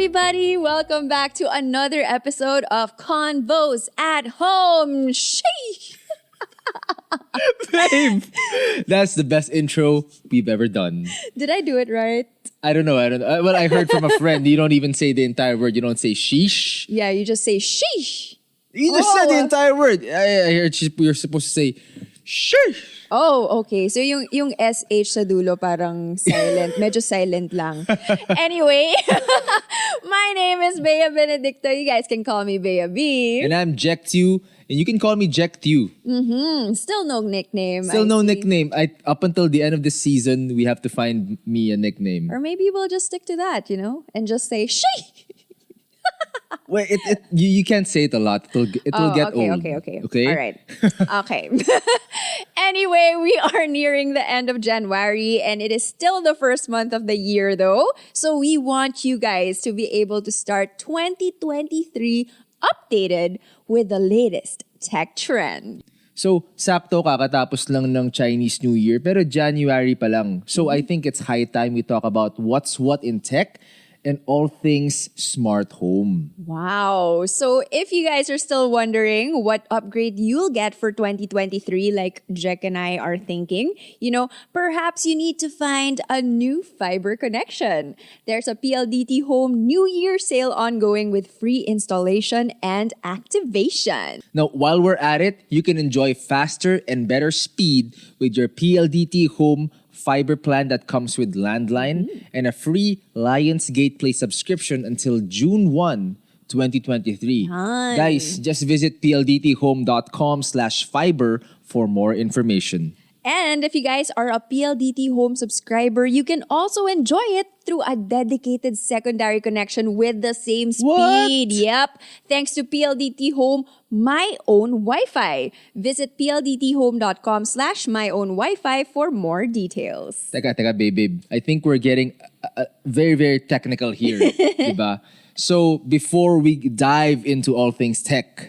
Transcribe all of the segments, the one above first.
everybody! Welcome back to another episode of CONVOS at Home. Sheesh! Babe, that's the best intro we've ever done. Did I do it right? I don't know. Well, I heard from a friend, you don't even say the entire word. You don't say sheesh. Yeah, you just say sheesh. You just said the entire word. I heard you're supposed to say sheesh. Oh, okay. So yung SH sa dulo parang silent. Medyo silent lang. Anyway, my name is Bea Benedicto. You guys can call me Bea B. And I'm Jech, and you can call me Jech. Still no nickname. Still I no see. nickname. Up until the end of the season, we have to find me a nickname. Or maybe we'll just stick to that, and just say sheesh. Wait, you can't say it a lot. It will get old. Okay. All right. Okay. Anyway, we are nearing the end of January and it is still the first month of the year though. So we want you guys to be able to start 2023 updated with the latest tech trend. So, sakto kakatapos lang ng Chinese New Year, pero January pa lang. So, I think it's high time we talk about what's what in tech and all things smart home. Wow. So if you guys are still wondering what upgrade you'll get for 2023, like Jech and I are thinking, perhaps you need to find a new fiber connection. There's a PLDT Home New Year sale ongoing with free installation and activation. Now, while we're at it, you can enjoy faster and better speed with your PLDT Home fiber plan that comes with landline and a free Lionsgate Play subscription until June 1, 2023. Nice. Guys, just visit pldthome.com/fiber for more information. And if you guys are a PLDT Home subscriber, you can also enjoy it through a dedicated secondary connection with the same speed. What? Yep. Thanks to PLDT Home My Own Wi-Fi. Visit pldthome.com/myownwifi for more details. Teka, babe. I think we're getting very, very technical here. Diba? So before we dive into all things tech,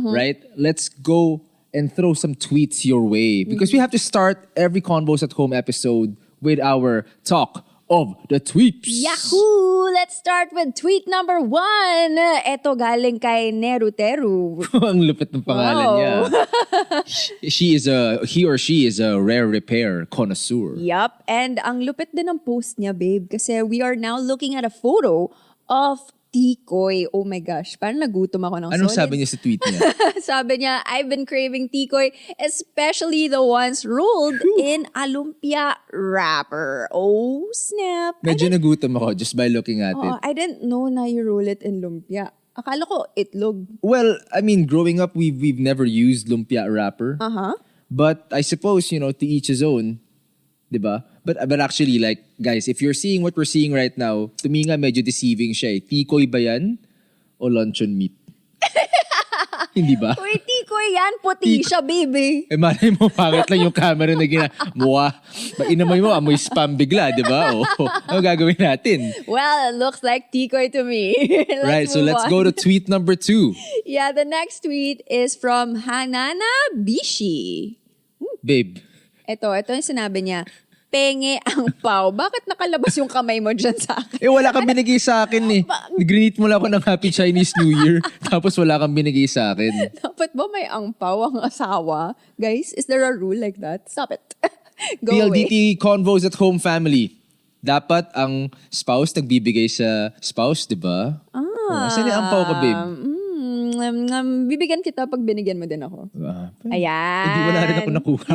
right? Let's go and throw some tweets your way. Because we have to start every Convos at Home episode with our talk of the tweets. Yahoo! Let's start with tweet number 1. Ito galing kay Neruteru. Ang lupit ng pangalan niya. He or she is a rare repair connoisseur. Yup. And ang lupit din ng post niya, babe. Kasi we are now looking at a photo of tikoy. Oh my gosh. Parang nagutom ako ng Anong solid. sabi niya sa tweet niya? Sabi niya, I've been craving tikoy, especially the ones rolled in a lumpia wrapper. Oh, snap. Medyo nagutom ako just by looking at it. I didn't know na you roll it in lumpia. Akala ko itlog. Well, I mean, growing up, we've never used lumpia wrapper. But I suppose, to each his own. Diba? But actually, like, guys, if you're seeing what we're seeing right now, to me nga medyo deceiving siya eh. Tikoy ba yan? O luncheon meat? Hindi ba? Uy, tikoy yan. Puti siya, baby. Malay mo, pangit lang yung camera na mukha. Inamoy mo, amoy spam bigla, di ba? Ano gagawin natin? Well, it looks like tikoy to me. Right, so let's go to tweet number 2. Yeah, the next tweet is from Hanana Bishi. Babe. Ito yung sinabi niya. Penge ang pao. Bakit nakalabas yung kamay mo dyan sa akin? Wala kang binigay sa akin eh. Greet mo lang ako ng Happy Chinese New Year, tapos wala kang binigay sa akin. Dapat ba may ang pao ang asawa? Guys, is there a rule like that? Stop it. Go PLDT away. Convos at Home family. Dapat ang spouse nagbibigay sa spouse, di ba? Saan yung ang pao ka, babe? Bibigyan kita pag binigyan mo din ako. Ayan. Hindi, wala rin ako nakuha.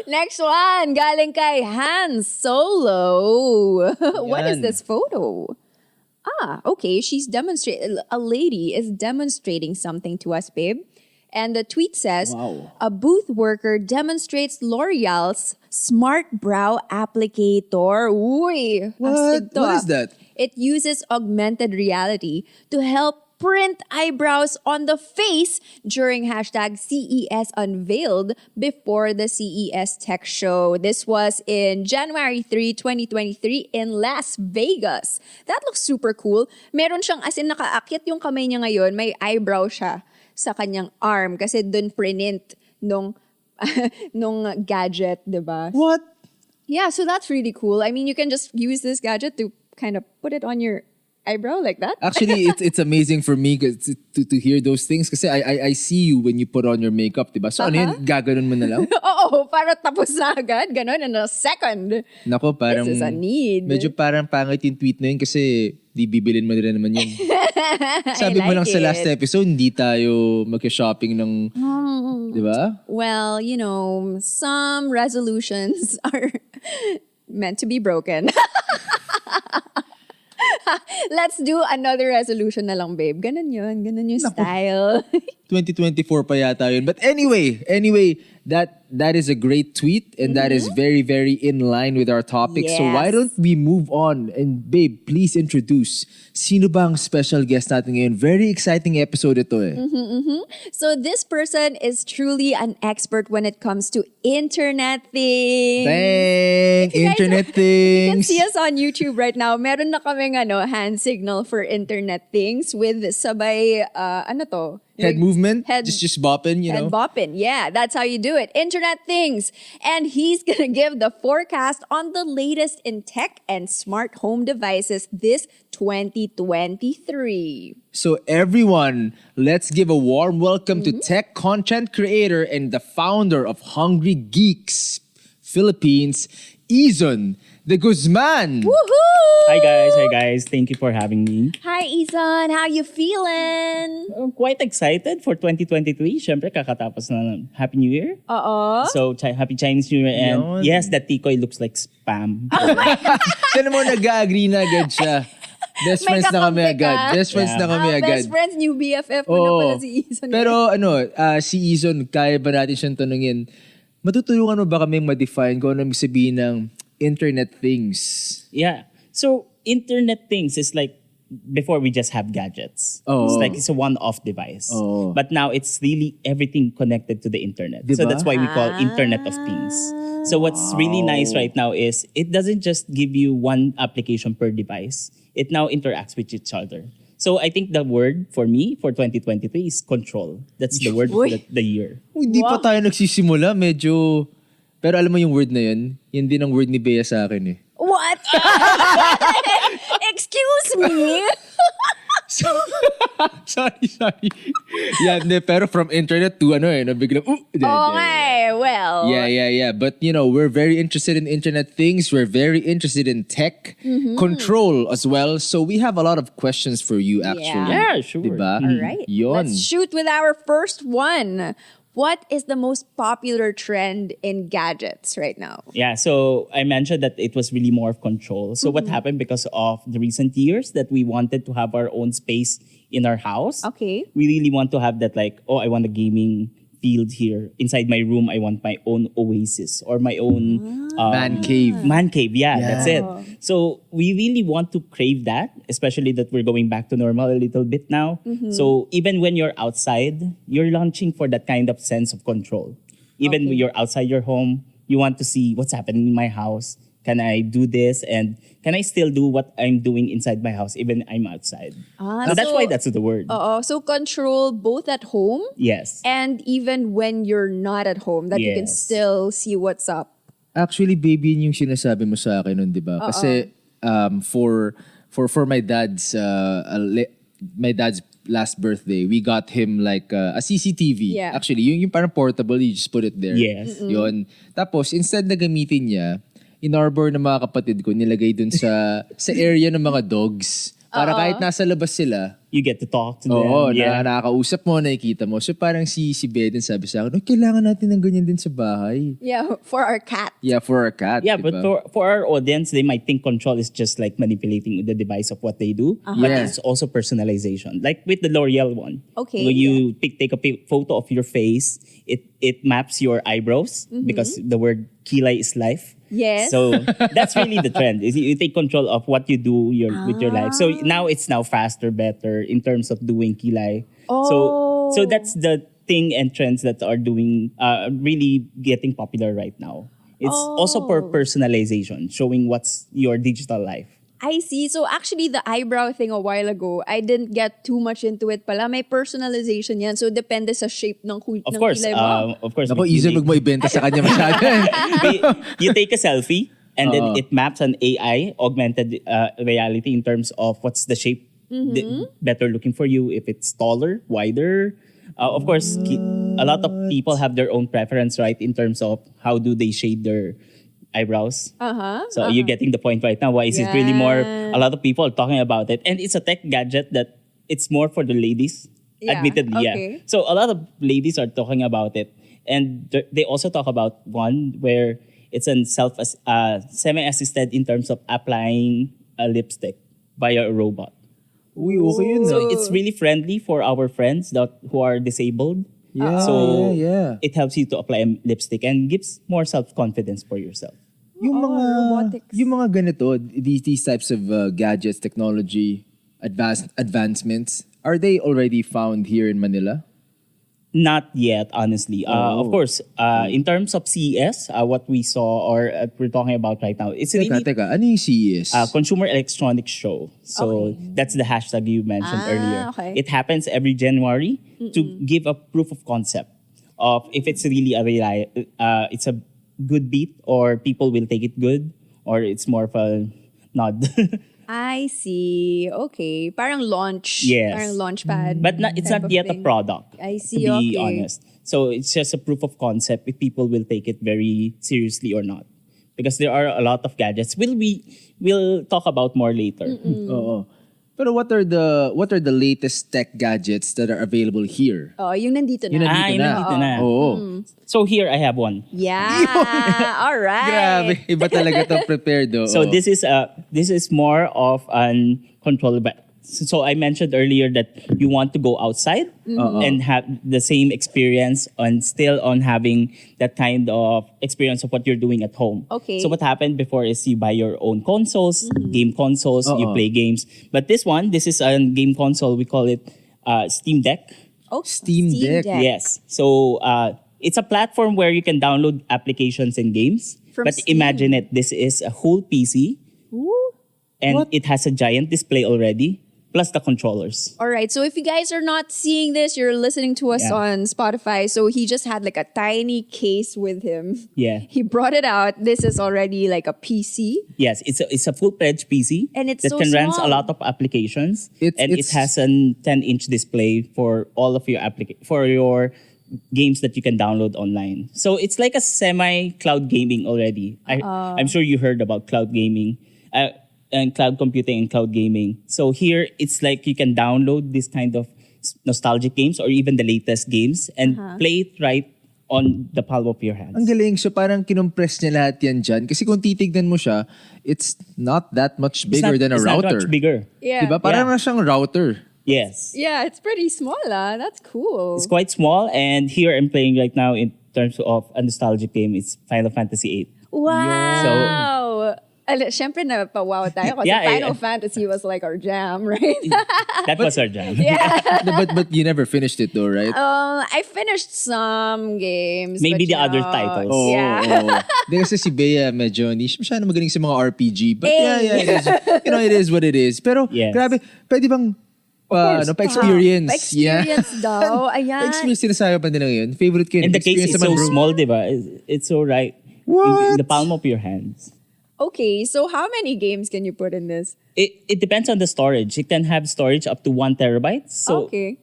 Next one, galing kay Han Solo. What is Yan. this photo? Okay. A lady is demonstrating something to us, babe. And the tweet says, Wow. a booth worker demonstrates L'Oreal's Smart Brow Applicator. Uy, astig to, What is that? It uses augmented reality to help print eyebrows on the face during #CES Unveiled before the CES Tech Show. This was in January 3, 2023 in Las Vegas. That looks super cool. Meron siyang, as in nakaakit yung kamay niya ngayon, may eyebrow siya sa kanyang arm kasi dun print nung gadget, diba? What? Yeah, so that's really cool. I mean, you can just use this gadget to kind of put it on your eyebrow like that. Actually, it's amazing for me to hear those things kasi I see you when you put on your makeup, diba? So ano yun, gaganon mo na lang? Oo, para tapos na agad. Ganon in a second. Nako, parang This is a need. medyo parang pangit yung tweet na yun kasi di bibilin mo rin naman yun. Sabi mo lang sa last episode, hindi tayo mag-shopping ng, di ba? Well, you know, some resolutions are meant to be broken. Let's do another resolution na lang, babe. Ganun yun. Ganun yung style. 2024 pa yata yun. But anyway, that is a great tweet and that is very, very in line with our topic. So why don't we move on? And babe, please introduce sino bang special guest natin ngayon? Very exciting episode ito eh. So this person is truly an expert when it comes to internet things. Bang! Internet You can things! see us on YouTube right now. Meron na kaming hand signal for internet things with sabay, ano to? Head movement? Head- just bopping, you know? And bopping. Yeah, that's how you do it. Internet things. And he's going to give the forecast on the latest in tech and smart home devices this 2023. So everyone, let's give a warm welcome to tech content creator and the founder of Hungry Geeks Philippines, Eason de Guzman. Woohoo! Hi guys. Thank you for having me. Hi, Eason. How you feeling? I'm quite excited for 2023. Siyempre, kakatapos na ng Happy New Year. So, Happy Chinese New Year. And Yun. yes, that tikoy looks like spam. Tiyan mo, nag-agree na agad siya. Best May friends na kami kakampi agad. ka. Best friends na kami agad. Best friends, new BFF mo na Oo. pala si Eason. Pero si Eason, kaya ba natin siyang tanungin, matutulungan mo ba kami ma-define kung ano ibig sabihin ng internet things? Yeah. So, internet things is like before we just have gadgets. Oh. It's like it's a one-off device. Oh. But now it's really everything connected to the internet. So Diba? that's why we call Internet of Things. So what's really nice right now is it doesn't just give you one application per device. It now interacts with each other. So I think the word for me for 2023 is control. That's the word for the year. Hindi pa tayo nagsisimula, medyo... Pero alam mo yung word na yun? Yun din ang word ni Bea sa akin eh. What? Excuse me? Sorry. Yeah, pero from internet to biglang, Well. Yeah. But, we're very interested in internet things. We're very interested in tech control as well. So we have a lot of questions for you, actually. Yeah, sure. Diba? All right. Yun. Let's shoot with our first one. What is the most popular trend in gadgets right now? Yeah, so I mentioned that it was really more of control. So what happened because of the recent years that we wanted to have our own space in our house. Okay. We really want to have that I want a gaming field here. Inside my room, I want my own oasis or my own... Man cave. Man cave, yeah, that's it. Oh. So we really want to crave that, especially that we're going back to normal a little bit now. So even when you're outside, you're launching for that kind of sense of control. Even when you're outside your home, you want to see what's happening in my house. Can I do this? And can I still do what I'm doing inside my house even I'm outside? So that's why that's the word. So control both at home Yes. and even when you're not at home, that you can Yes. still see what's up. Actually, baby, yun yung sinasabi mo sa akin nun, di ba? Kasi for my dad's last birthday, we got him like a CCTV. Yeah. Actually, yung parang portable, you just put it there. Yes. Yun. Tapos, instead na gamitin niya, in-arbor ng mga kapatid ko, nilagay dun sa area ng mga dogs. Para kahit nasa labas sila, You get to talk to them. oo, Yeah. nakakausap mo, nakikita mo. So parang si Beden sabi sa akin, kailangan natin ng ganyan din sa bahay. Yeah, for our cat. Yeah, for our cat. Yeah, diba? but for our audience, they might think control is just like manipulating the device of what they do. But Yeah. it's also personalization. Like with the L'Oreal one. Okay, When you take a photo of your face, it maps your eyebrows because the word kilay is life. Yes. So that's really the trend. Is you take control of what you do with your life. So now it's faster, better in terms of doing kilay. So that's the thing and trends that are doing really getting popular right now. It's also for personalization, showing what's your digital life. I see. So actually, the eyebrow thing a while ago, I didn't get too much into it pala. May personalization yan. So depende sa shape ng Of ng course, kilay mo. of course. Ako, you easy take- wag mo ibenta sa kanya masyado. you take a selfie And then it maps an AI, augmented reality, in terms of what's the shape better looking for you, if it's taller, wider. Of course, a lot of people have their own preference, right, in terms of how do they shade their eyebrows. So you're getting the point right now. Why is it really more? A lot of people are talking about it. And it's a tech gadget that it's more for the ladies, admittedly. Yeah. So a lot of ladies are talking about it. And they also talk about one where it's a semi-assisted in terms of applying a lipstick via a robot. Uy, okay yun. So it's really friendly for our friends who are disabled. Yeah. It helps you to apply a lipstick and gives more self-confidence for yourself. Robotics. Yung mga ganito, these types of gadgets, technology, advancements, are they already found here in Manila? Not yet, honestly. Of course, in terms of CES, what we saw or we're talking about right now, it's really Teka, ano yung CES? Consumer Electronics Show. So that's the hashtag you mentioned earlier. Okay. It happens every January to give a proof of concept of if it's really it's a good beat, or people will take it good, or it's more of a nod. I see. Okay. Parang launch. Yes. Parang launch pad. But it's type not of yet thing. a product. I see. To be Okay. honest. So it's just a proof of concept if people will take it very seriously or not. Because there are a lot of gadgets. We'll talk about more later. Oo. Pero what are the latest tech gadgets that are available here? Oh, yung nandito na. Yun nandito Yung na. nandito na. Oo. So here I have one. Yeah. All right. Grabe, iba talaga to prepared. So this is more of an control. So I mentioned earlier that you want to go outside and have the same experience and still on having that kind of experience of what you're doing at home. Okay. So what happened before is you buy your own consoles, game consoles, you play games. But this is a game console. We call it Steam Deck. Oh, Steam Deck. Yes. So it's a platform where you can download applications and games. From But Steam. imagine it. This is a whole PC. Ooh. And it has a giant display already, plus the controllers. All right. So if you guys are not seeing this, you're listening to us Yeah. on Spotify. So he just had like a tiny case with him. Yeah. He brought it out. This is already like a PC. Yes, it's a full-fledged PC And it's that so can run small. a lot of applications. It It's- has a 10-inch display for all of your for your games that you can download online. So it's like a semi-cloud gaming already. I'm sure you heard about cloud gaming. And cloud computing and cloud gaming. So here, it's like you can download this kind of nostalgic games or even the latest games and play it right on the palm of your hands. Ang galing. So parang kinompress niya lahat yan dyan. Kasi kung titignan mo siya, it's not that much bigger than a It's router. not much bigger. Yeah. Diba? Parang Yeah. na siyang router. Yes. Yeah, it's pretty small. That's cool. It's quite small, and here I'm playing right now in terms of a nostalgic game. It's Final Fantasy VIII. Wow. Siyempre napawaw tayo kasi Yeah, Final Fantasy was like our jam, right? That was our jam. but you never finished it though, right? I finished some games. Maybe but, the other titles. Oo, Yeah. oo. Di kasi si Bea medyo hindi siya masyadong magaling sa mga RPG. But it is what it is. Pero Yes. grabe, pwede bang pa-experience? Pa-experience daw. Ayan. Pa-experience sinasabi pa nila ngayon. Favorite ko yun. And the case Experience is so naman, bro. small, diba? It's so right. In the palm of your hands. Okay, so how many games can you put in this? It depends on the storage. It can have storage up to 1 terabyte. So Okay.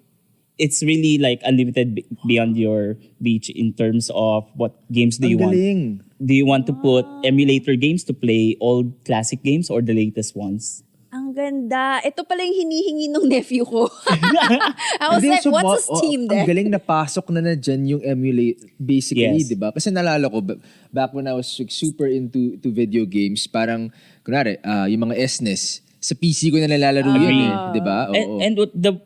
it's really like unlimited beyond your reach in terms of what games do you Ang want. galing. Do you want to put emulator games to play old classic games or the latest ones? Ang ganda. Ito pala yung hinihingi ng nephew ko. I was Hindi, like, so what's a Steam Ang Deck? galing napasok na dyan yung emulate basically, Yes. di ba? Kasi nalala ko, back when I was like, super into video games, parang, kunwari, yung mga SNES, sa PC ko na nalalaro yun eh, di ba? Oo. And what the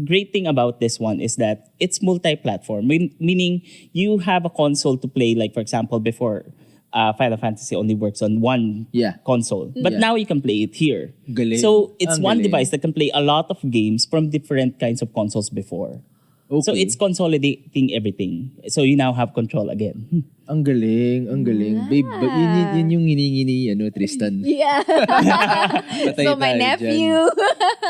great thing about this one is that it's multi-platform, meaning you have a console to play, like for example, before Final Fantasy only works on one console. But now you can play it here. Galing. So it's Ang one galing. device that can play a lot of games from different kinds of consoles before. Okay. So it's consolidating everything. So you now have control again. Ang galing, ang galing. Babe, yun yung hiningi ni Tristan. Yeah. Patay So my tayo nephew.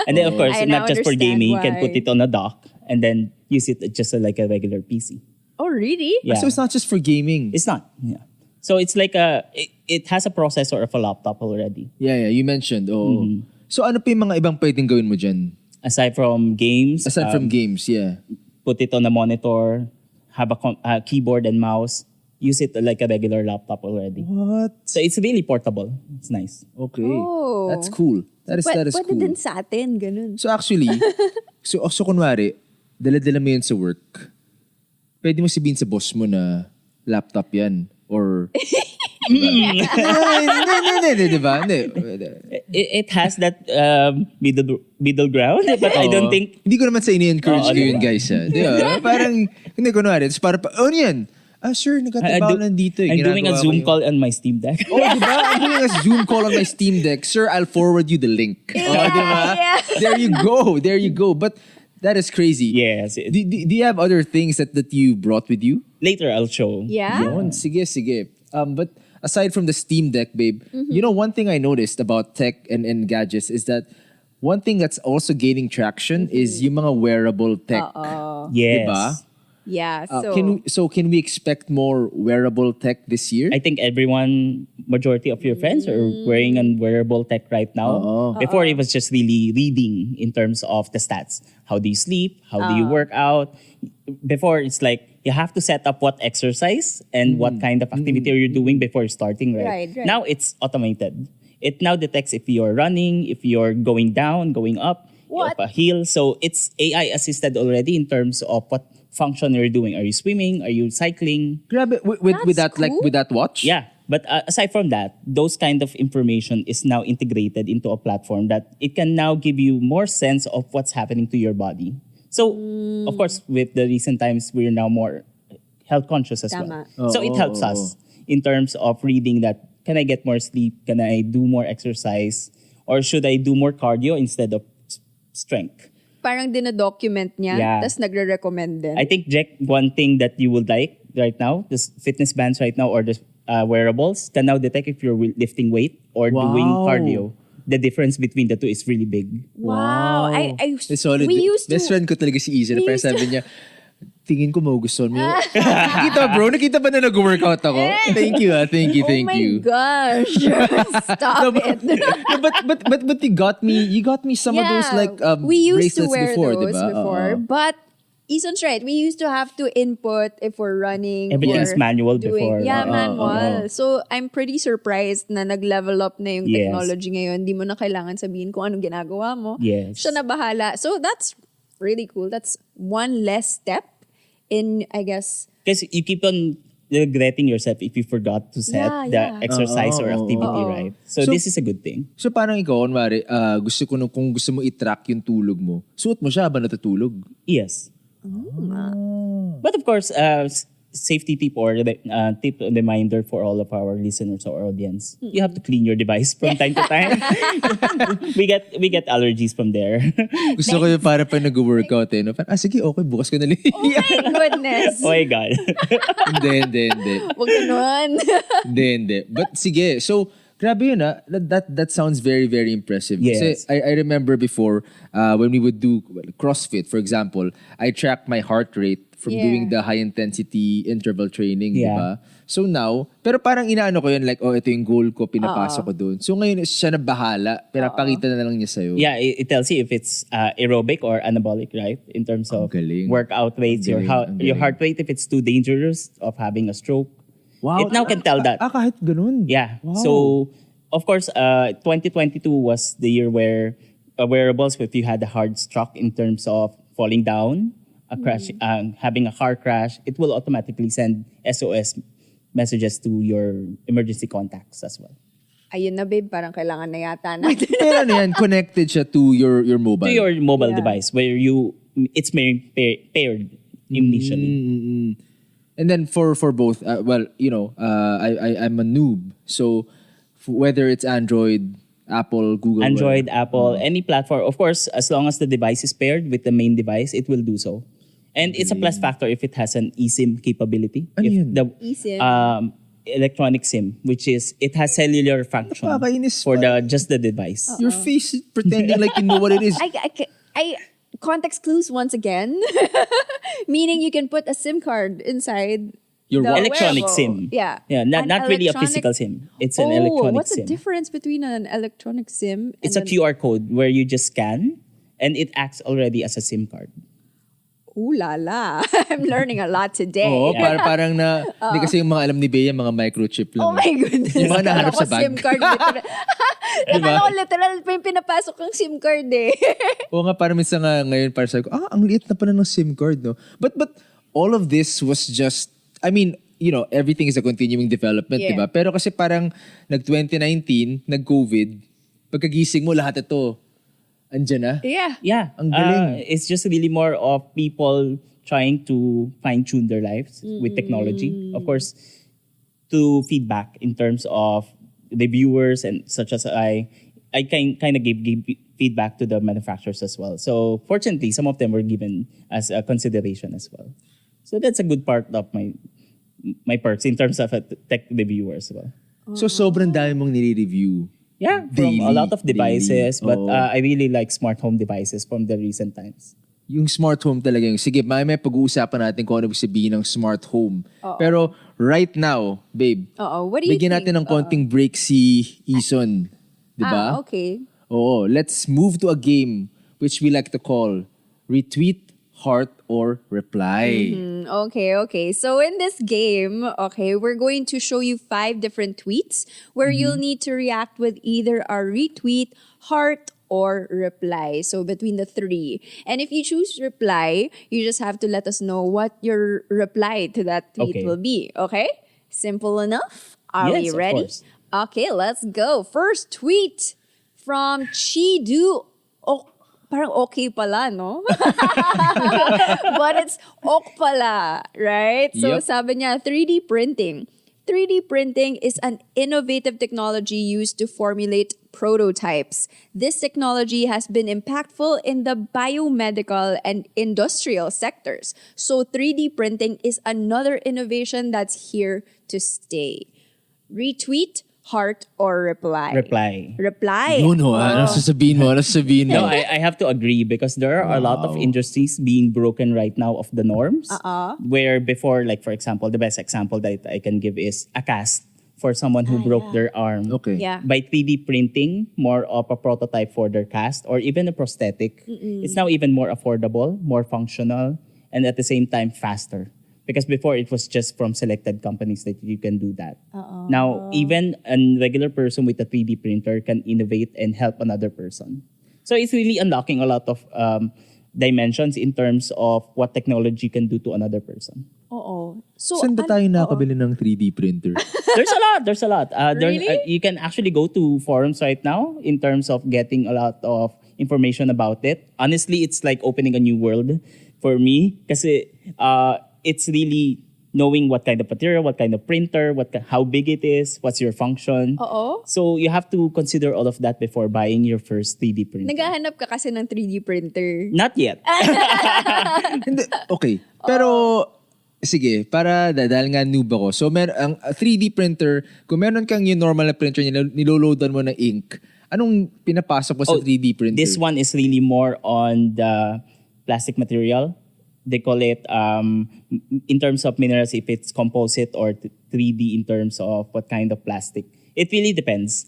And then of course, I now not just for understand gaming, you can why. put it on a dock and then use it just like a regular PC. Oh, really? Yeah. So it's not just for gaming. It's not. Yeah. So it's like it has a processor of a laptop already. Yeah, you mentioned. Oh. So ano pa yung mga ibang pwedeng gawin mo dyan? Aside from games, Aside from games, yeah. put it on a monitor, have a keyboard and mouse, use it like a regular laptop already. What? So it's really portable. It's nice. Okay. Oh. That's cool. That is Pwede cool. din sa atin, ganun. So actually, so kunwari, dala-dala mo yan sa work. Pwede mo sabihin sa boss mo na laptop yan. Or... Hindi, diba? It has that middle ground, but I don't think... Hindi ko naman sa ini-encourage Oo, ko yun, diba? guys. Diba? Parang, hindi kunwari. Tapos parang, ano yan? Sir, nagkatabaw lang dito. I'm doing a Ginagawa Zoom ko call on my Steam Deck. Oh, di ba? I'm doing a Zoom call on my Steam Deck. Sir, I'll forward you the link. Oh, di ba? Yeah. There you go. But that is crazy. Yes. Do you have other things that you brought with you? Later, I'll show. Yeah? Yun, sige. But aside from the Steam Deck, babe, you know, one thing I noticed about tech and gadgets is that one thing that's also gaining traction is yung mga wearable tech. Yes. Diba? Yeah, Can we expect more wearable tech this year? I think majority of your friends are wearing a wearable tech right now. Before, it was just really reading in terms of the stats. How do you sleep? How do you work out? Before, it's like you have to set up what exercise and what kind of activity you're doing before starting, right? Right. Now, it's automated. It now detects if you're running, if you're going down, going up, What? up a hill. So, it's AI assisted already in terms of what function you're doing. Are you swimming? Are you cycling? Grab it with That's that like cool. with that watch. Yeah. But aside from that, those kind of information is now integrated into a platform that it can now give you more sense of what's happening to your body. So, of course, with the recent times, we're now more health conscious as Tama. well. So it helps us in terms of reading that, can I get more sleep? Can I do more exercise? Or should I do more cardio instead of strength? Parang dinadocument niya, Yeah. tas nagre-recommend din. I think, Jech, one thing that you would like right now, this fitness bands right now or the wearables can now detect if you're lifting weight or doing Wow. cardio. The difference between the two is really big. Wow. It's solid. We used to... Best friend ko talaga si Eason. we Parang used to- sabi niya, tingin ko magugustuhan mo. Nakita bro, nakita ba na nag-workout ako? Thank you. Thank Oh my you. gosh. Stop it. No, but you got me some of those like we used to bracelets wear before, those diba? before, but Eason's right. We used to have to input if we're running. Everything's or manual doing, before. Yeah, manual. Oo. So, I'm pretty surprised na nag-level up na yung Yes. technology ngayon. Di mo na kailangan sabihin kung anong ginagawa mo. Yes. Siya na bahala. So, that's really cool. That's one less step in, I guess, Because you keep on regretting yourself if you forgot to set Yeah. the exercise or activity, right? So, So- this is a good thing. So parang ikaw, kunwari, kung gusto mo i-track yung tulog mo, suot mo siya ba natutulog? Yes. But of course, safety tip or tip reminder for all of our listeners or audience: you have to clean your device from time to time. we get allergies from there. Gusto ko yung para pa nag-workout no? Parang, sige, okay, bukas ko na lang. oh my goodness. Oh my God. Hindi. Huwag ganun. Hindi. But sige, so, grabe yun that sounds very, very impressive. Yes. Kasi I remember before, when we would do CrossFit, for example, I tracked my heart rate from Yeah. doing the high-intensity interval training, di Yeah. ba? So now, pero parang inaano ko yun, like, ito yung goal ko, pinapasok ko doon. So ngayon, siya na bahala, pinapakita na lang niya sa'yo. Yeah, it tells you if it's aerobic or anabolic, right? In terms of galing. workout rates, Ang galing. your heart rate, if it's too dangerous of having a stroke. Wow. It now can tell that. Kahit ganun. Yeah. Wow. So, of course, 2022 was the year where wearables, if you had a hard stroke in terms of falling down, a crash, having a car crash, it will automatically send SOS messages to your emergency contacts as well. Ayun na, babe. Parang kailangan na yata natin. Pero ano yan, connected siya to your mobile. To your mobile Yeah. device where it's paired initially. And then for both, I'm a noob. So whether it's Android, Apple, Google. Android, whatever. Apple, any platform. Of course, as long as the device is paired with the main device, it will do so. And it's a plus factor if it has an eSIM capability. Ano If yun? the eSIM. electronic SIM, which is it has cellular function Nakakainis for pa. just the device. Your face is pretending like you know what it is. I context clues once again. Meaning you can put a SIM card inside Your The watch. Electronic wearable. SIM. Yeah. Yeah, not An really a electronic- physical SIM. It's an electronic what's SIM. the difference between an electronic SIM and It's a QR code where you just scan and it acts already as a SIM card. Ooh la la. I'm learning a lot today. Oo, parang na, hindi kasi yung mga alam ni Bea, mga microchip lang. Oh my goodness. Yung mga nahanap Akala sa ko bag. SIM card. Akala ko literal pa yung pinapasok ng SIM card eh. Oo nga, parang minsan nga ngayon, parang sabi ko, ang liit na pala ng SIM card, no? But all of this was just, I mean, you know, everything is a continuing development, Yeah. di ba? Pero kasi parang nag-2019, nag-COVID, pagkagising mo, lahat ito, andyan na. Yeah. Yeah. Ang galing. It's just really more of people trying to fine-tune their lives with technology. Of course, to feedback in terms of the viewers and such as I kind of gave feedback to the manufacturers as well. So fortunately, some of them were given as a consideration as well. So that's a good part of my perks in terms of tech reviewer as well. So sobrang dami mong nire-review. Yeah, from Daily, a lot of devices, daily. but Oo. I really like smart home devices from the recent times. Yung smart home talaga yung, sige, may pag-uusapan natin kung ano ibig sabihin ng smart home. Pero right now, babe, What do you bigyan think? natin ng konting break si Eason. Di ba? Okay. Oo, let's move to a game which we like to call Retweet, Heart, or Reply. Okay. So in this game, we're going to show you 5 different tweets where you'll need to react with either a retweet, heart, or reply. So between the 3. And if you choose reply, you just have to let us know what your reply to that tweet Okay. will be. Okay? Simple enough? Are Yes, we of ready? course. Okay, let's go. First tweet from Chidu. Oh, parang okay pala, no? But it's ok pala, right? So Yep. sabi niya, 3D printing. 3D printing is an innovative technology used to formulate prototypes. This technology has been impactful in the biomedical and industrial sectors. So 3D printing is another innovation that's here to stay. Retweet, heart, or reply? Reply. Reply. Yun ho, ano sasabihin mo? Ano sasabihin mo? No, I have to agree because there are a lot of industries being broken right now of the norms. Where before, like for example, the best example that I can give is a cast for someone who broke their arm. Okay. Yeah. By 3D printing more of a prototype for their cast or even a prosthetic, it's now even more affordable, more functional, and at the same time faster. Because before it was just from selected companies that you can do that. Now, even a regular person with a 3D printer can innovate and help another person. So it's really unlocking a lot of dimensions in terms of what technology can do to another person. Oo. So, Saan ba tayo nakabili ng 3D printer? There's a lot. Really? You can actually go to forums right now in terms of getting a lot of information about it. Honestly, it's like opening a new world for me kasi it's really knowing what kind of material, what kind of printer, how big it is, what's your function. Oo. So you have to consider all of that before buying your first 3D printer. Naghahanap ka kasi ng 3D printer. Not yet. Hindi, okay. Pero, sige, dahil nga noob ako. So, ang 3D printer, kung meron kang yung normal na printer, niloloadan mo ng ink, anong pinapasok mo sa 3D printer? This one is really more on the plastic material. They call it, in terms of minerals, if it's composite or 3D in terms of what kind of plastic. It really depends.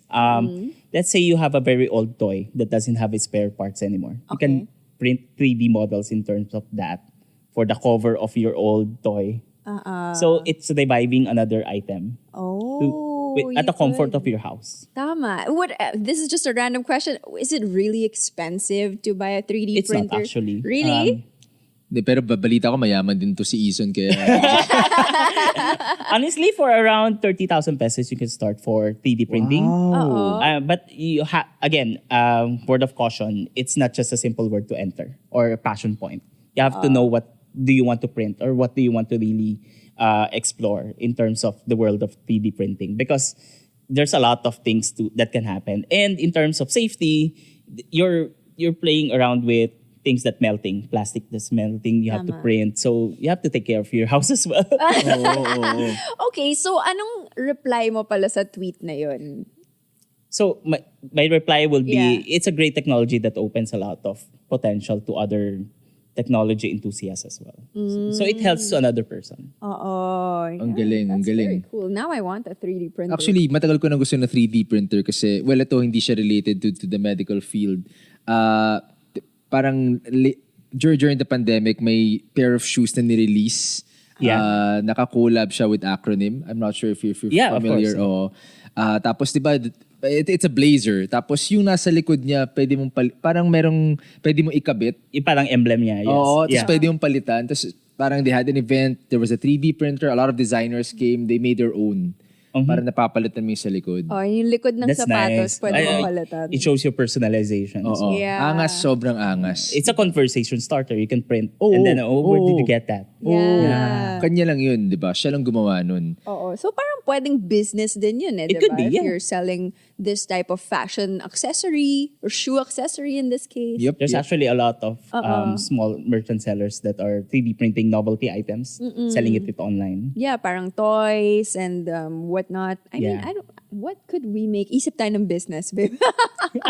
Let's say you have a very old toy that doesn't have its spare parts anymore. You can print 3D models in terms of that for the cover of your old toy. So it's reviving another item at the comfort of your house. Tama. This is just a random question. Is it really expensive to buy a 3D It's printer? not actually. Really? Pero babalita ko mayaman din to si Eason kaya Honestly, for around 30,000 pesos, you can start for 3D printing. But you again, word of caution, it's not just a simple word to enter or a passion point. You have to know what do you want to print or what do you want to really explore in terms of the world of 3D printing. Because there's a lot of things that can happen. And in terms of safety, you're playing around with things that melting, plastic that's melting, you have to print. So you have to take care of your house as well. Okay, so anong reply mo pala sa tweet na yun? So my reply will be, Yeah. it's a great technology that opens a lot of potential to other technology enthusiast as well. So it helps to another person. Oo. Ang galing, ang That's galing. very cool. Now I want a 3D printer. Actually, matagal ko na gusto na 3D printer kasi, well, ito hindi siya related to the medical field. Parang during the pandemic, may pair of shoes na nirelease. Yeah. Naka-collab siya with acronym. I'm not sure if you're Yeah, of familiar. course. Tapos, di ba, it's a blazer. Tapos yung nasa likod niya, pwede mong parang pwede mong ikabit. Yung parang emblem niya. Yes. Oo, tapos Yeah. pwede mong palitan. Tapos parang they had an event, there was a 3D printer, a lot of designers came, they made their own. Para napapalitan mo yung sa likod. Oh, yung likod ng That's sapatos, nice. pwede mo palitan. It shows your personalization. as Oo. well. Yeah. Angas, sobrang angas. It's a conversation starter. You can print. Oo, and then, where did oo. you get that? Yeah. Kanya lang yun, di ba? Siya lang gumawa nun. Oo. So parang pwedeng business din yun It diba? could be, If yeah. you're selling this type of fashion accessory or shoe accessory in this case. Yep. There's actually a lot of small merchant sellers that are 3D printing novelty items, selling it online. Yeah, parang toys and whatnot. I mean, Yeah. what could we make? Isip tayo ng business, babe.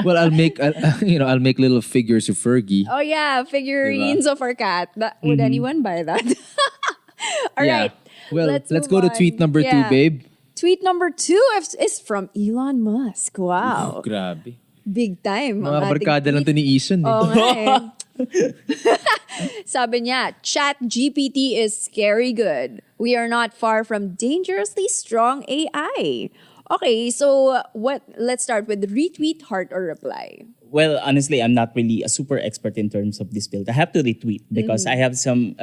Well, I'll make little figures of Fergie. Oh yeah, figurines of our cat. Would anyone buy that? All Yeah. right. Well, let's move go to on. tweet number 2, Yeah. babe. Tweet number 2 is from Elon Musk. Wow. Grabe. Big time. Mga ang ating kabarkada lang to ni Eason. Eh. Oo nga eh. Sabi niya, Chat GPT is scary good. We are not far from dangerously strong AI. Okay, so let's start with retweet, heart, or reply. Well, honestly, I'm not really a super expert in terms of this field. I have to retweet because I have some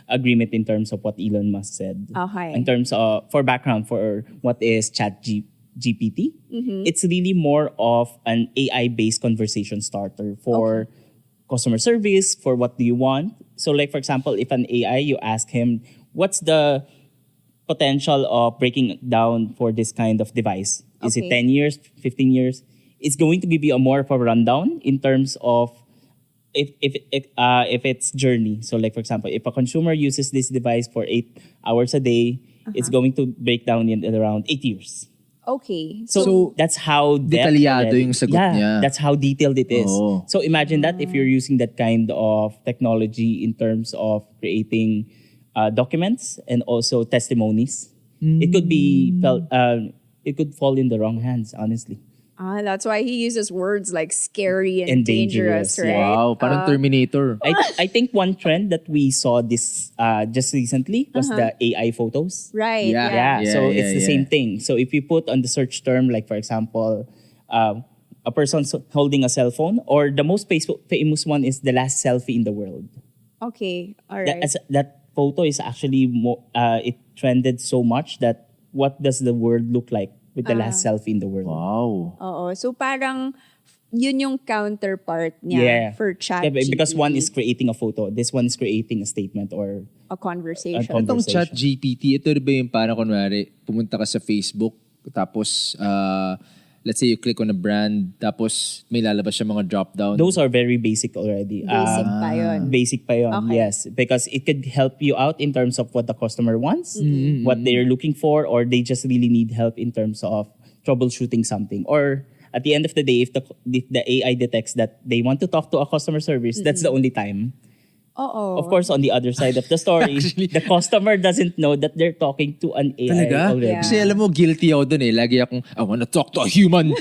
agreement in terms of what Elon Musk said. Okay. In terms of, for background, for what is Chat GPT, it's really more of an AI-based conversation starter for customer service, for what do you want. So like, for example, if an AI, you ask him, what's the potential of breaking down for this kind of device? Is it Okay. 10 years, 15 years? It's going to give you a more of a rundown in terms of if it's journey. So like, for example, if a consumer uses this device for 8 hours a day, it's going to break down in around 8 years. Okay. So that's how detalyado yung sagot niya. That's how detailed it is. Oo. So imagine that if you're using that kind of technology in terms of creating documents and also testimonies, it could be it could fall in the wrong hands, honestly. That's why he uses words like scary and And dangerous, dangerous, right? Wow, parang Terminator. I think one trend that we saw this just recently was the AI photos. Right. Yeah. Yeah, so it's the yeah. same thing. So if you put on the search term, like for example, a person holding a cell phone, or the most famous one is the last selfie in the world. Okay. All right. That photo is actually it trended so much that what does the world look like with the last selfie in the world? Wow. Oo. So parang yun yung counterpart niya Yeah. for chat Yeah, because one is creating a photo, this one is creating a statement or a conversation. Itong chat GPT, ito ba yung parang kunwari, pumunta ka sa Facebook, tapos, let's say you click on a brand, tapos may lalabas siya mga drop-down. those are very basic already. Basic pa yun. Basic pa yun, Okay. yes. Because it could help you out in terms of what the customer wants, what they're looking for, or they just really need help in terms of troubleshooting something. Or at the end of the day, if the AI detects that they want to talk to a customer service, that's the only time. Oo. Of course, on the other side of the story, the customer doesn't know that they're talking to an AI Talaga? already. Yeah. Kasi alam mo, guilty ako dun eh. Lagi akong, I wanna talk to a human.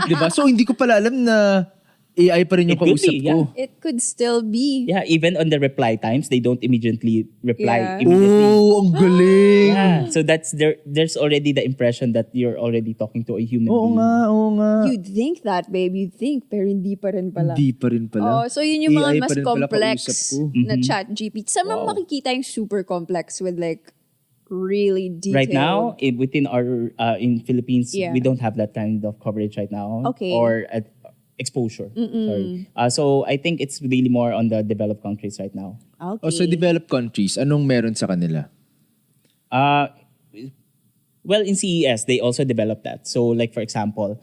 Diba? So, hindi ko pala alam na AI pa rin yung It could kausap be, ko. It could still be. Yeah, even on the reply times, they don't immediately reply. Yeah. Immediately. Oh, ang galing. Yeah. So there's already the impression that you're already talking to a human Oo being. nga. You'd think that, babe. You'd think. Pero hindi pa rin pala. Hindi pa rin pala. Oh, so yun yung mga AI mas pa rin pala complex kausap ko. na chat GPT. Saan mo makikita yung super complex with like really detailed? Right now, within our in Philippines, Yeah. we don't have that kind of coverage right now. Okay. Or exposure. Sorry. So I think it's really more on the developed countries right now. Okay. O sa developed countries, anong meron sa kanila? Well, in CES, they also developed that. So like for example,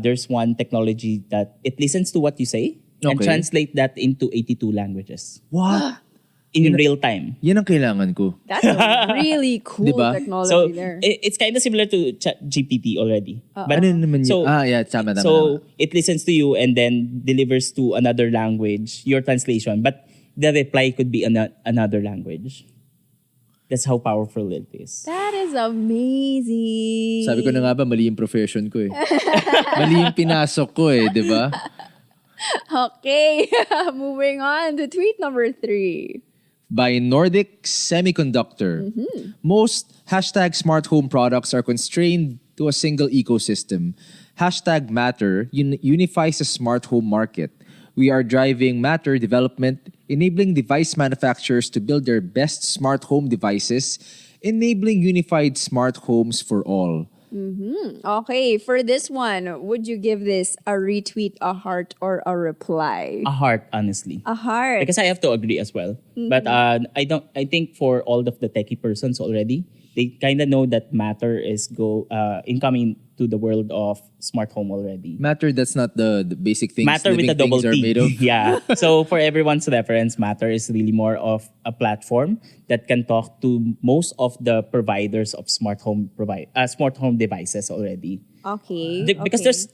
there's one technology that it listens to what you say and Okay. translate that into 82 languages What? in real time. Yan ang kailangan ko. That's a really cool Diba? technology So there. it's kind of similar to GPT already. But Ano naman so- yun? Yeah, tama. So it listens to you and then delivers to another language your translation. But the reply could be another language. That's how powerful it is. That is amazing. Sabi ko na nga ba, mali yung profession ko eh. Mali yung pinasok ko eh, di ba? Okay, moving on to tweet number 3. By Nordic Semiconductor. Most hashtag smart home products are constrained to a single ecosystem. Hashtag Matter unifies the smart home market. We are driving Matter development, enabling device manufacturers to build their best smart home devices, enabling unified smart homes for all. Okay, for this one, would you give this a retweet, a heart, or a reply? A heart, honestly. A heart. Because I have to agree as well. But I think for all of the techie persons already, they kind of know that Matter is incoming to the world of smart home already. Matter, that's not the basic things Matter with living a double things are T. made of. Yeah. So for everyone's reference, Matter is really more of a platform that can talk to most of the providers of smart home devices already. Okay. Because okay. there's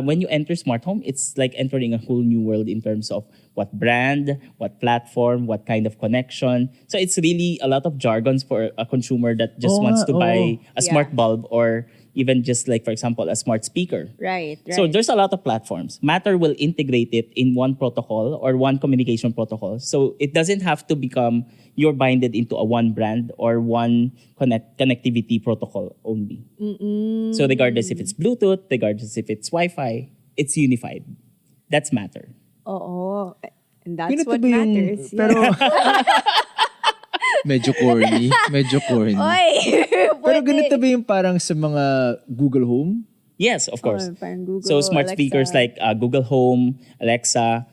when you enter smart home, it's like entering a whole new world in terms of what brand, what platform, what kind of connection. So it's really a lot of jargons for a consumer that just wants to buy a smart bulb or even just like, for example, a smart speaker. Right. So there's a lot of platforms. Matter will integrate it in one protocol or one communication protocol. So it doesn't have to become you're binded into a one brand or one connectivity protocol only. So regardless if it's Bluetooth, regardless if it's Wi-Fi, it's unified. That's Matter. Oo. And that's Ganito what ba yung- matters. Pero, medyo corny. Medyo corny. Oy! Pero ganito ba yung parang sa mga Google Home? Yes, of course. Parang Google, So smart Alexa. speakers like Google Home, Alexa,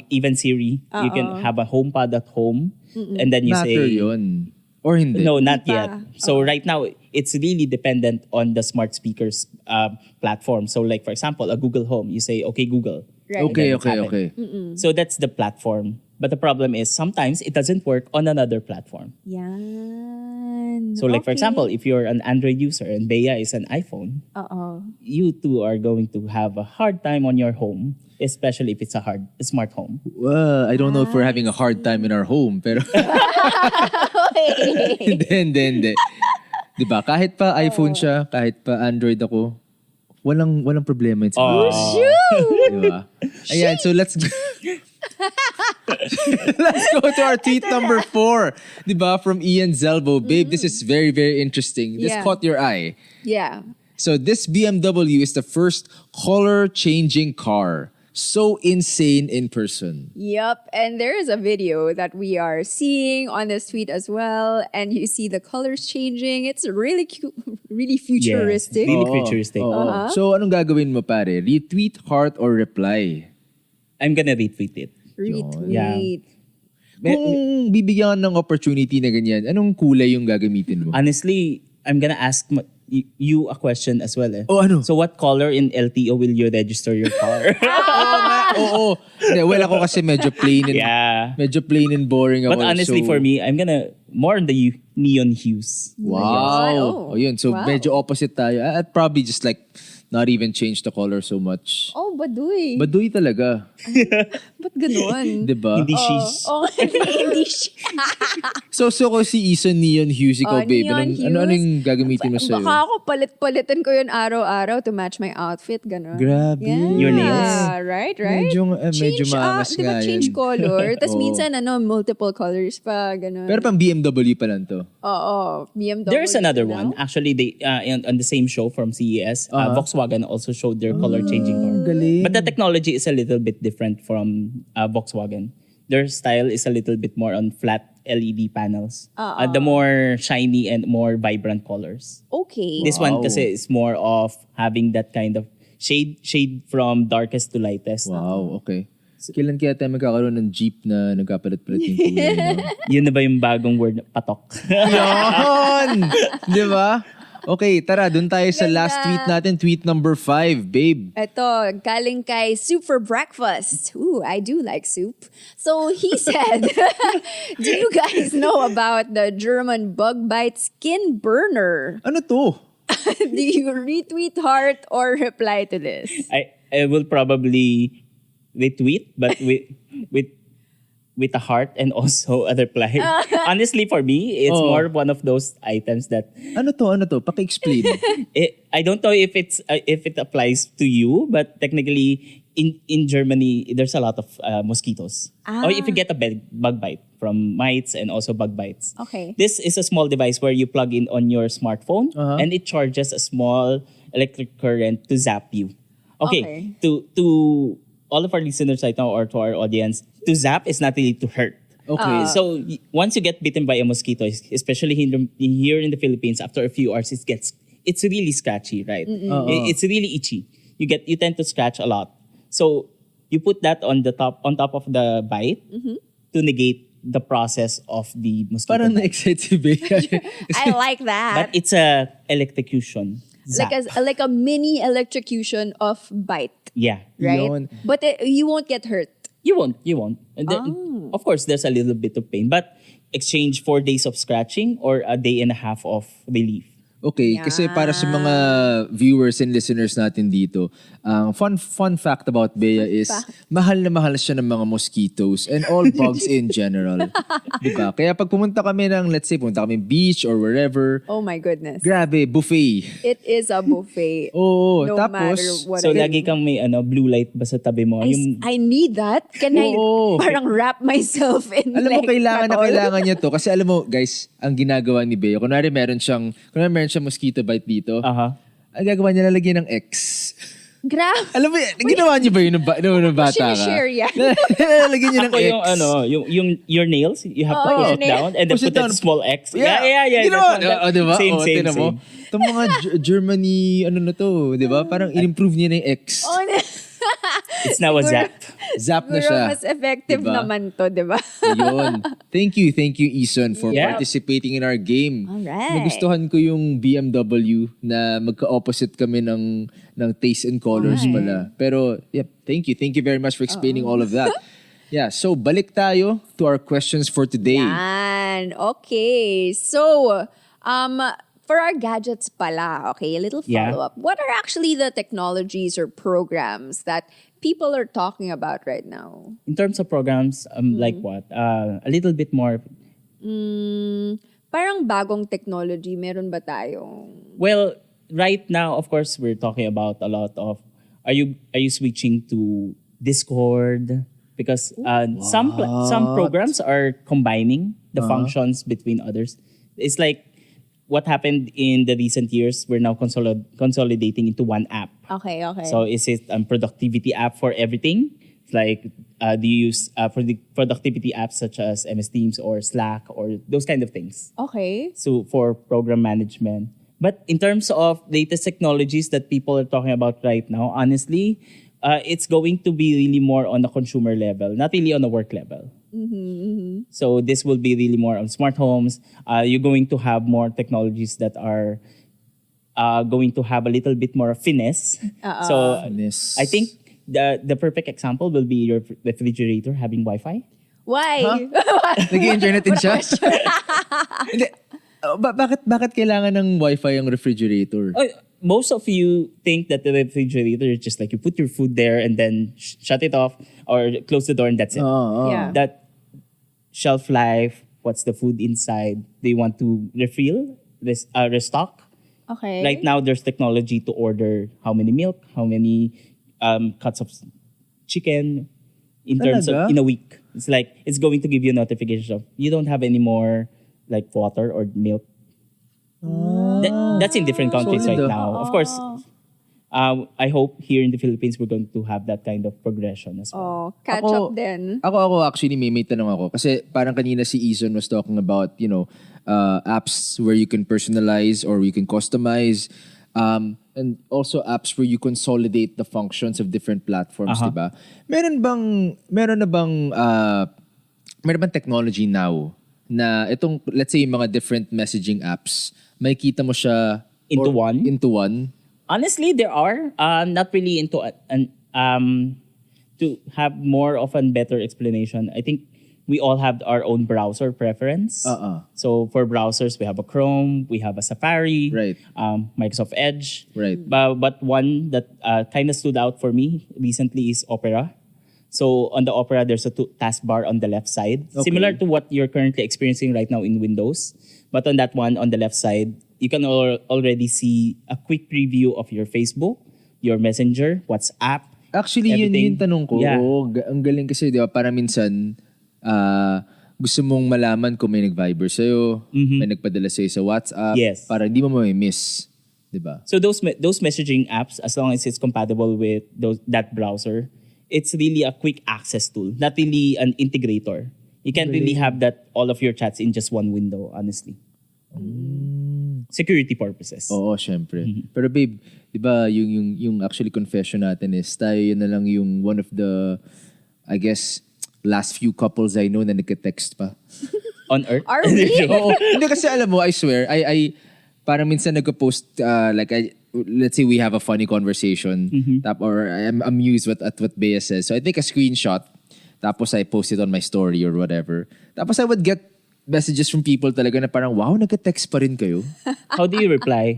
even Siri. You can have a HomePod at home. And then you Matter say... yun. Or hindi? No, not Di yet. pa. So right now, it's really dependent on the smart speakers platform. So like, for example, a Google Home, you say, okay, Google. Right. Okay, And then it's okay, happened. okay. So that's the platform. But the problem is sometimes it doesn't work on another platform. Yan. So like, for Okay. example, if you're an Android user and Bea is an iPhone, Oo. you two are going to have a hard time on your home, especially if it's a smart home. Well, I don't know if we're having a hard time in our home, pero hindi. Diba? Kahit pa iPhone siya, kahit pa Android ako, walang problema yun sa Oh. Diba? Ayan, so let's go to our tweet number 4. Diba? From Ian Zelbo. Babe, this is very, very interesting. This Yeah. caught your eye. Yeah. So this BMW is the first color-changing car. So insane in person. Yep. And there is a video that we are seeing on this tweet as well. And you see the colors changing. It's really cute, really futuristic. Really Oo, futuristic. oo. So anong gagawin mo pare? Retweet, heart, or reply? I'm gonna retweet it. Retweet. Yeah. Kung bibigyan ng opportunity na ganyan, anong kulay yung gagamitin mo? Honestly, I'm gonna ask you a question as well. Oh, ano? So what color in LTO will you register your car? Oo. Hindi, well, ako kasi medyo plain and Yeah. medyo plain and boring ako. But honestly, so, for me, I'm gonna more on the neon hues. Wow. Oh, Yun. So wow. medyo opposite tayo. I'd probably just like not even change the color so much. Oh, baduy. Baduy talaga. Ba't ganun? Diba? Hindi she's. Oh, hindi siya. So ko si Eason Neon Hues, ikaw, babe. Neon Ano hues. yung gagamitin mo sa'yo? Baka ako palit-palitan ko yun araw-araw to match my outfit, gano'n. Grabe. Yeah, Your nails. right? Medyo maangas diba, nga change yun. color. Tapos Oo. minsan, multiple colors pa, gano'n. Pero pang BMW pa lang to. Oo, BMW. There's another you know? one. Actually, they on the same show from CES, Volkswagen also showed their color changing car. Galing. But the technology is a little bit different from Volkswagen. Their style is a little bit more on flat LED panels. The more shiny and more vibrant colors. Okay. This one kasi is more of having that kind of shade from darkest to lightest. Wow, okay. Kailan kaya tayo magkakaroon ng jeep na nagkapalit-palit yung kulay? No? Yun na ba yung bagong word na patok? Yun! Di ba? Okay, tara, dun tayo sa last tweet natin. Tweet number 5, babe. Ito, galing kay Soup for Breakfast. Ooh, I do like soup. So he said, do you guys know about the German bug bite skin burner? Ano to? Do you retweet, heart, or reply to this? I will probably retweet, but with with a heart and also a reply. Honestly, for me, it's Oh. more one of those items that Ano to? Paki-explain. I don't know if it applies to you, but technically in Germany there's a lot of mosquitoes. Or if you get a bug bite from mites and also bug bites. Okay. This is a small device where you plug in on your smartphone and it charges a small electric current to zap you. Okay. To all of our listeners right now or to our audience, to zap is not really to hurt. Okay. So once you get bitten by a mosquito, especially here in the Philippines, after a few hours, it's really scratchy, right? It's really itchy. You tend to scratch a lot. So you put that on top of the bite to negate the process of the mosquito. Parang bite. na-excite si Bea. I like that. But it's a electrocution. Zap. like a mini electrocution of bite, Yeah. right? Yun. But you won't get hurt. You won't. And then, of course, there's a little bit of pain, but exchange 4 days of scratching or a day and a half of relief. Okay, kasi para sa mga viewers and listeners natin dito, fun fact about Bea is mahal na mahal siya ng mga mosquitoes and all bugs in general. Diba? Kaya pag pumunta kami ng, let's say, pumunta kami beach or wherever, Oh my goodness. grabe, buffet. It is a buffet. Oo, no tapos, matter what. So, lagi kang may blue light ba sa tabi mo? I need that. Can I Oo. parang wrap myself in alam mo, like kailangan na all? kailangan niya to. Kasi alam mo, guys, ang ginagawa ni Bea, kunwari meron siyang mosquito bite dito, ang gagawa niya, lalagyan ng X. Grabe. Alam mo, ginawa niyo ba yun nung bata ka? Sinishare yan. Lalagyan niyo ng Ako X. yung your nails, you have to Oh, push your it down and then Push it put a down. small X. Yeah. That's Ginawa. one. Diba? Same. Tingnan mo. Itong mga Germany, ano na to, di ba? Parang in-improve niya na yung X. Oh, It's now a zap. Zap na siguro siya. mas effective Diba? naman to, di ba? Yun. Thank you, Eason, for Yeah. participating in our game. Alright. Nagustuhan ko yung BMW na magka-opposite kami ng taste and colors pala. Pero, yep, thank you. Thank you very much for explaining all of that. Yeah, so balik tayo to our questions for today. Yan. Okay. So, for our gadgets pala, okay, a little Yeah. follow-up. What are actually the technologies or programs that people are talking about right now? In terms of programs, like what? A little bit more. Parang bagong technology, meron ba tayong... Well, right now, of course, we're talking about a lot of. Are you switching to Discord? Because some programs are combining the functions between others. It's like what happened in the recent years. We're now consolidating into one app. Okay. So is it a productivity app for everything? It's like do you use for the productivity apps such as MS Teams or Slack or those kind of things? Okay. So for program management. But in terms of latest technologies that people are talking about right now, honestly, it's going to be really more on the consumer level, not really on the work level. So this will be really more on smart homes. You're going to have more technologies that are going to have a little bit more finesse. So Finesse. I think the perfect example will be your refrigerator having Wi-Fi. Why? Nag-i-internet din siya? Hindi. Bakit kailangan ng Wi-Fi ang refrigerator? Most of you think that the refrigerator is just like you put your food there and then shut it off or close the door and that's it. Yeah. That shelf life, what's the food inside? They want to refill, restock. Okay. Right now, there's technology to order how many milk, how many cuts of chicken in terms of Talaga? in a week. It's like it's going to give you a notification of you don't have any more like water or milk. That's in different countries Solid, right now. Of course, I hope here in the Philippines we're going to have that kind of progression as well. Catch up then. Ako actually may tanong ako. Kasi parang kanina si Eason was talking about, apps where you can personalize or you can customize. And also apps where you consolidate the functions of different platforms, diba? Meron na bang technology now na itong, let's say, mga different messaging apps, may kita mo siya Into one? Into one? Honestly, there are not really into to have more of a better explanation. I think we all have our own browser preference. So for browsers, we have a Chrome, we have a Safari, Right. Microsoft Edge. Right. But one that kind of stood out for me recently is Opera. So on the Opera, there's a taskbar on the left side, similar to what you're currently experiencing right now in Windows. But on that one, on the left side, you can already see a quick preview of your Facebook, your Messenger, WhatsApp. Actually, yun everything. yung tanong ko. Yeah. Oo, ang galing kasi, di ba? Para minsan, gusto mong malaman kung may nag-Viber sa'yo, may nagpadala sa'yo sa WhatsApp, Yes. para hindi mo may-miss. Di ba? So those messaging apps, as long as it's compatible with that browser, it's really a quick access tool, not really an integrator. You can't really have that all of your chats in just one window, honestly. Security purposes. Oo, syempre. Pero babe, di ba, yung actually confession natin is tayo yun na lang yung one of the, I guess, last few couples I know na nagka-text pa. On Earth? Are we? Oo. Hindi kasi alam mo, I swear, I parang minsan nagka-post, let's say we have a funny conversation, or I'm amused at what Bea says. So I take a screenshot, tapos I post it on my story or whatever. Tapos I would get messages from people talaga na parang, wow, nagka-text pa rin kayo. How do you reply?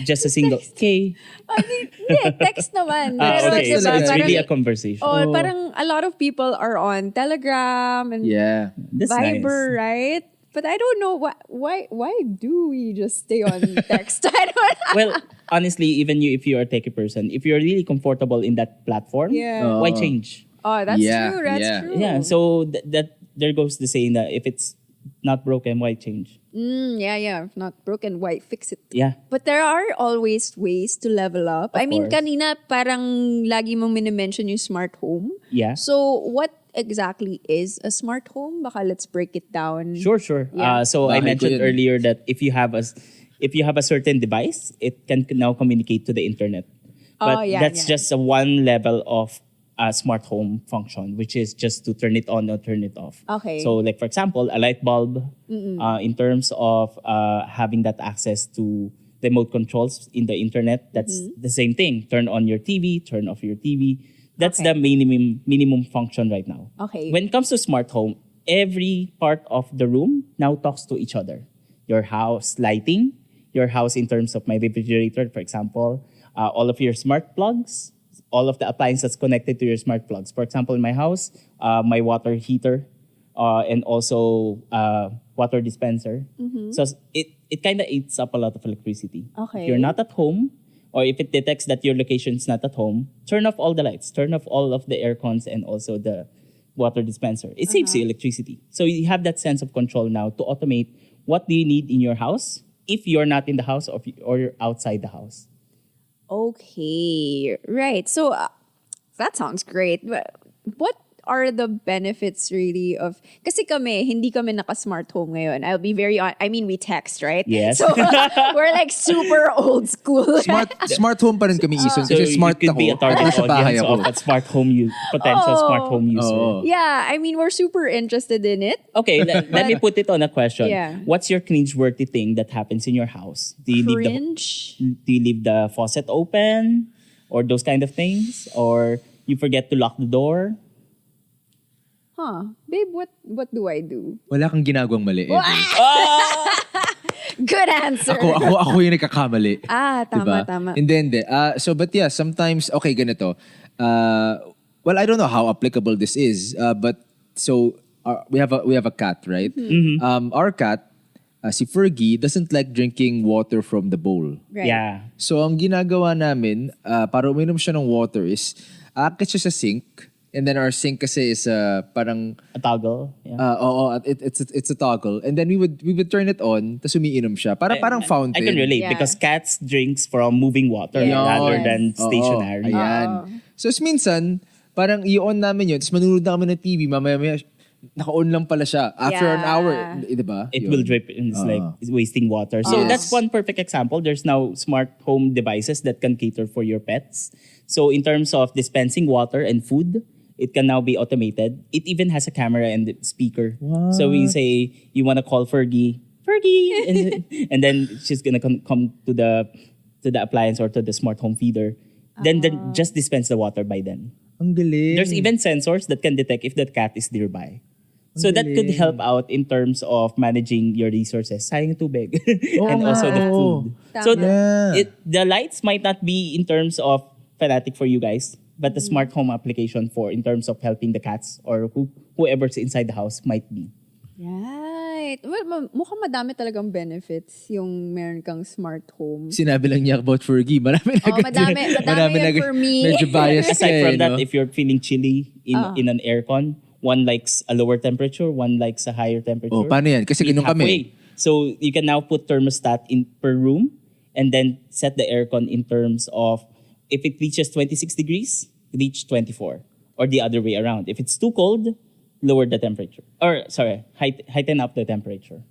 Just a single, okay. Hindi, text naman. Okay, diba, so it's parang- really a conversation. Oh, parang a lot of people are on Telegram and Yeah. That's Viber, nice. right? But I don't know why do we just stay on text? I don't know. Well, honestly, even if you are a techie person, if you're really comfortable in that platform, Yeah. why change? Oh, that's Yeah, true. That's yeah. true. Yeah, so that there goes the saying that if it's not broken, why change? Yeah. If not broken, why fix it? Yeah. But there are always ways to level up. I mean, course. kanina parang lagi mong minimension yung smart home. Yeah. So what exactly is a smart home? Baka let's break it down. Sure. Yeah. So I Bahay ko mentioned yun eh. earlier that if you have a certain device, it can now communicate to the internet. But that's just a one level of smart home function, which is just to turn it on or turn it off. Okay. So like for example, a light bulb, in terms of having that access to remote controls in the internet, that's the same thing. Turn on your TV, turn off your TV. That's Okay. the minimum function right now. Okay. When it comes to smart home, every part of the room now talks to each other. Your house lighting, your house in terms of my refrigerator, for example, all of your smart plugs, all of the appliances connected to your smart plugs. For example, in my house, my water heater, and also water dispenser. So it kind of eats up a lot of electricity. Okay. If you're not at home, or if it detects that your location is not at home, turn off all the lights, turn off all of the air cons and also the water dispenser. It saves you electricity. So you have that sense of control now to automate what do you need in your house if you're not in the house or you're outside the house. Okay, right. So that sounds great. But what are the benefits really of... Kasi hindi kami naka-smart home ngayon. I'll be very I mean, we text, right? Yes. So we're like super old school. Smart home pa rin kami, Eason. So Kasi smart you could be a ako. target Ako sa bahay audience ako. of a smart home potential smart home user. Oo. Yeah, I mean, we're super interested in it. Okay, let me put it on a question. Yeah. What's your cringe-worthy thing that happens in your house? Do you Cringe. leave the faucet open, or those kind of things, or you forget to lock the door? Babe, what do I do? Wala kang ginagawang mali. Ever. Good answer. Ako yung nagkakamali. Tama. Hindi. But yeah, sometimes, okay, ganito. Well, I don't know how applicable this is, but so we have a cat, right? Our cat, si Fergie, doesn't like drinking water from the bowl. Right. Yeah. So ang ginagawa namin, para uminom siya ng water is, aakit siya sa sink, and then our sink kasi is parang A toggle. Yeah. it's a toggle, and then we would turn it on, tapos umiinom siya. Parang fountain. I can relate Yeah. because cats drinks from moving water Yes. rather Yes. than stationary. Oo, ayan. So minsan, parang i-on namin yun, tapos manunod na kami ng TV, mamaya naka-on lang pala siya. After an Yeah. hour, diba? It Yun. will drip and it's like it's wasting water. So Yes. that's one perfect example. There's now smart home devices that can cater for your pets. So in terms of dispensing water and food, it can now be automated. It even has a camera and speaker. So we say you want to call Fergie, and then she's gonna come to the appliance or to the smart home feeder. Then just dispense the water by then. Ang galing. There's even sensors that can detect if the cat is nearby. So that could help out in terms of managing your resources. Sayang yung tubig. And also the food. Tama. So Yeah. the lights might not be in terms of fanatic for you guys. but the smart home application for in terms of helping the cats or whoever's inside the house might be. Right. Well, mukhang madami talagang benefits yung meron kang smart home. Sinabi lang niya about Fergie. Marami na madami yan for me. Medyo biased Aside from that, no? if you're feeling chilly in an aircon, one likes a lower temperature, one likes a higher temperature. Oh, paano yan? Kasi Meet ganun kami. halfway. So you can now put thermostat in per room and then set the aircon in terms of if it reaches 26 degrees, reach 24. Or the other way around. If it's too cold, lower the temperature. Or, sorry, heighten up the temperature.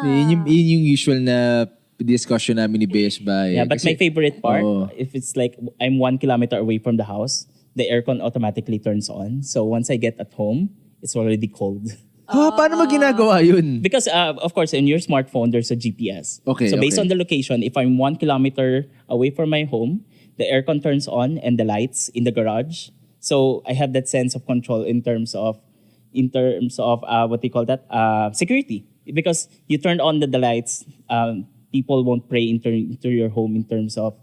Yun yung usual na discussion namin ni Bea ba. Yeah, but Kasi, my favorite part, Oo. if it's like I'm 1 kilometer away from the house, the aircon automatically turns on. So once I get at home, it's already cold. paano mo ginagawa yun? Because, of course, in your smartphone, there's a GPS. Okay, So based okay. on the location, if I'm 1 kilometer away from my home, the aircon turns on and the lights in the garage. So I have that sense of control in terms of what do you call that? Security. Because you turned on the lights, people won't pray into your home in terms of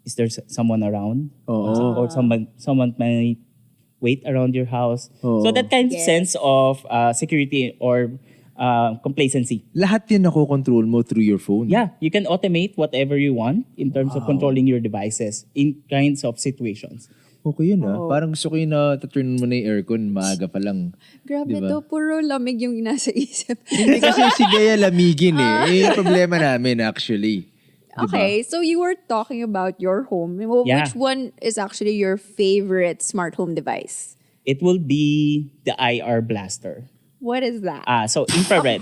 is there someone around? Or someone may wait around your house. Oo. So that kind of Yes. sense of security or complacency. Lahat yun nakokontrol mo through your phone. Yeah, you can automate whatever you want in terms of controlling your devices in kinds of situations. Okay yun Parang gusto ko yun na turn mo na yung aircon maaga pa lang. Grabe Diba? to, puro lamig yung nasa isip. Hindi kasi si Bea lamigin Yung problema namin actually. Okay, so you were talking about your home. Well, Yeah. which one is actually your favorite smart home device? It will be the IR blaster. What is that? So infrared.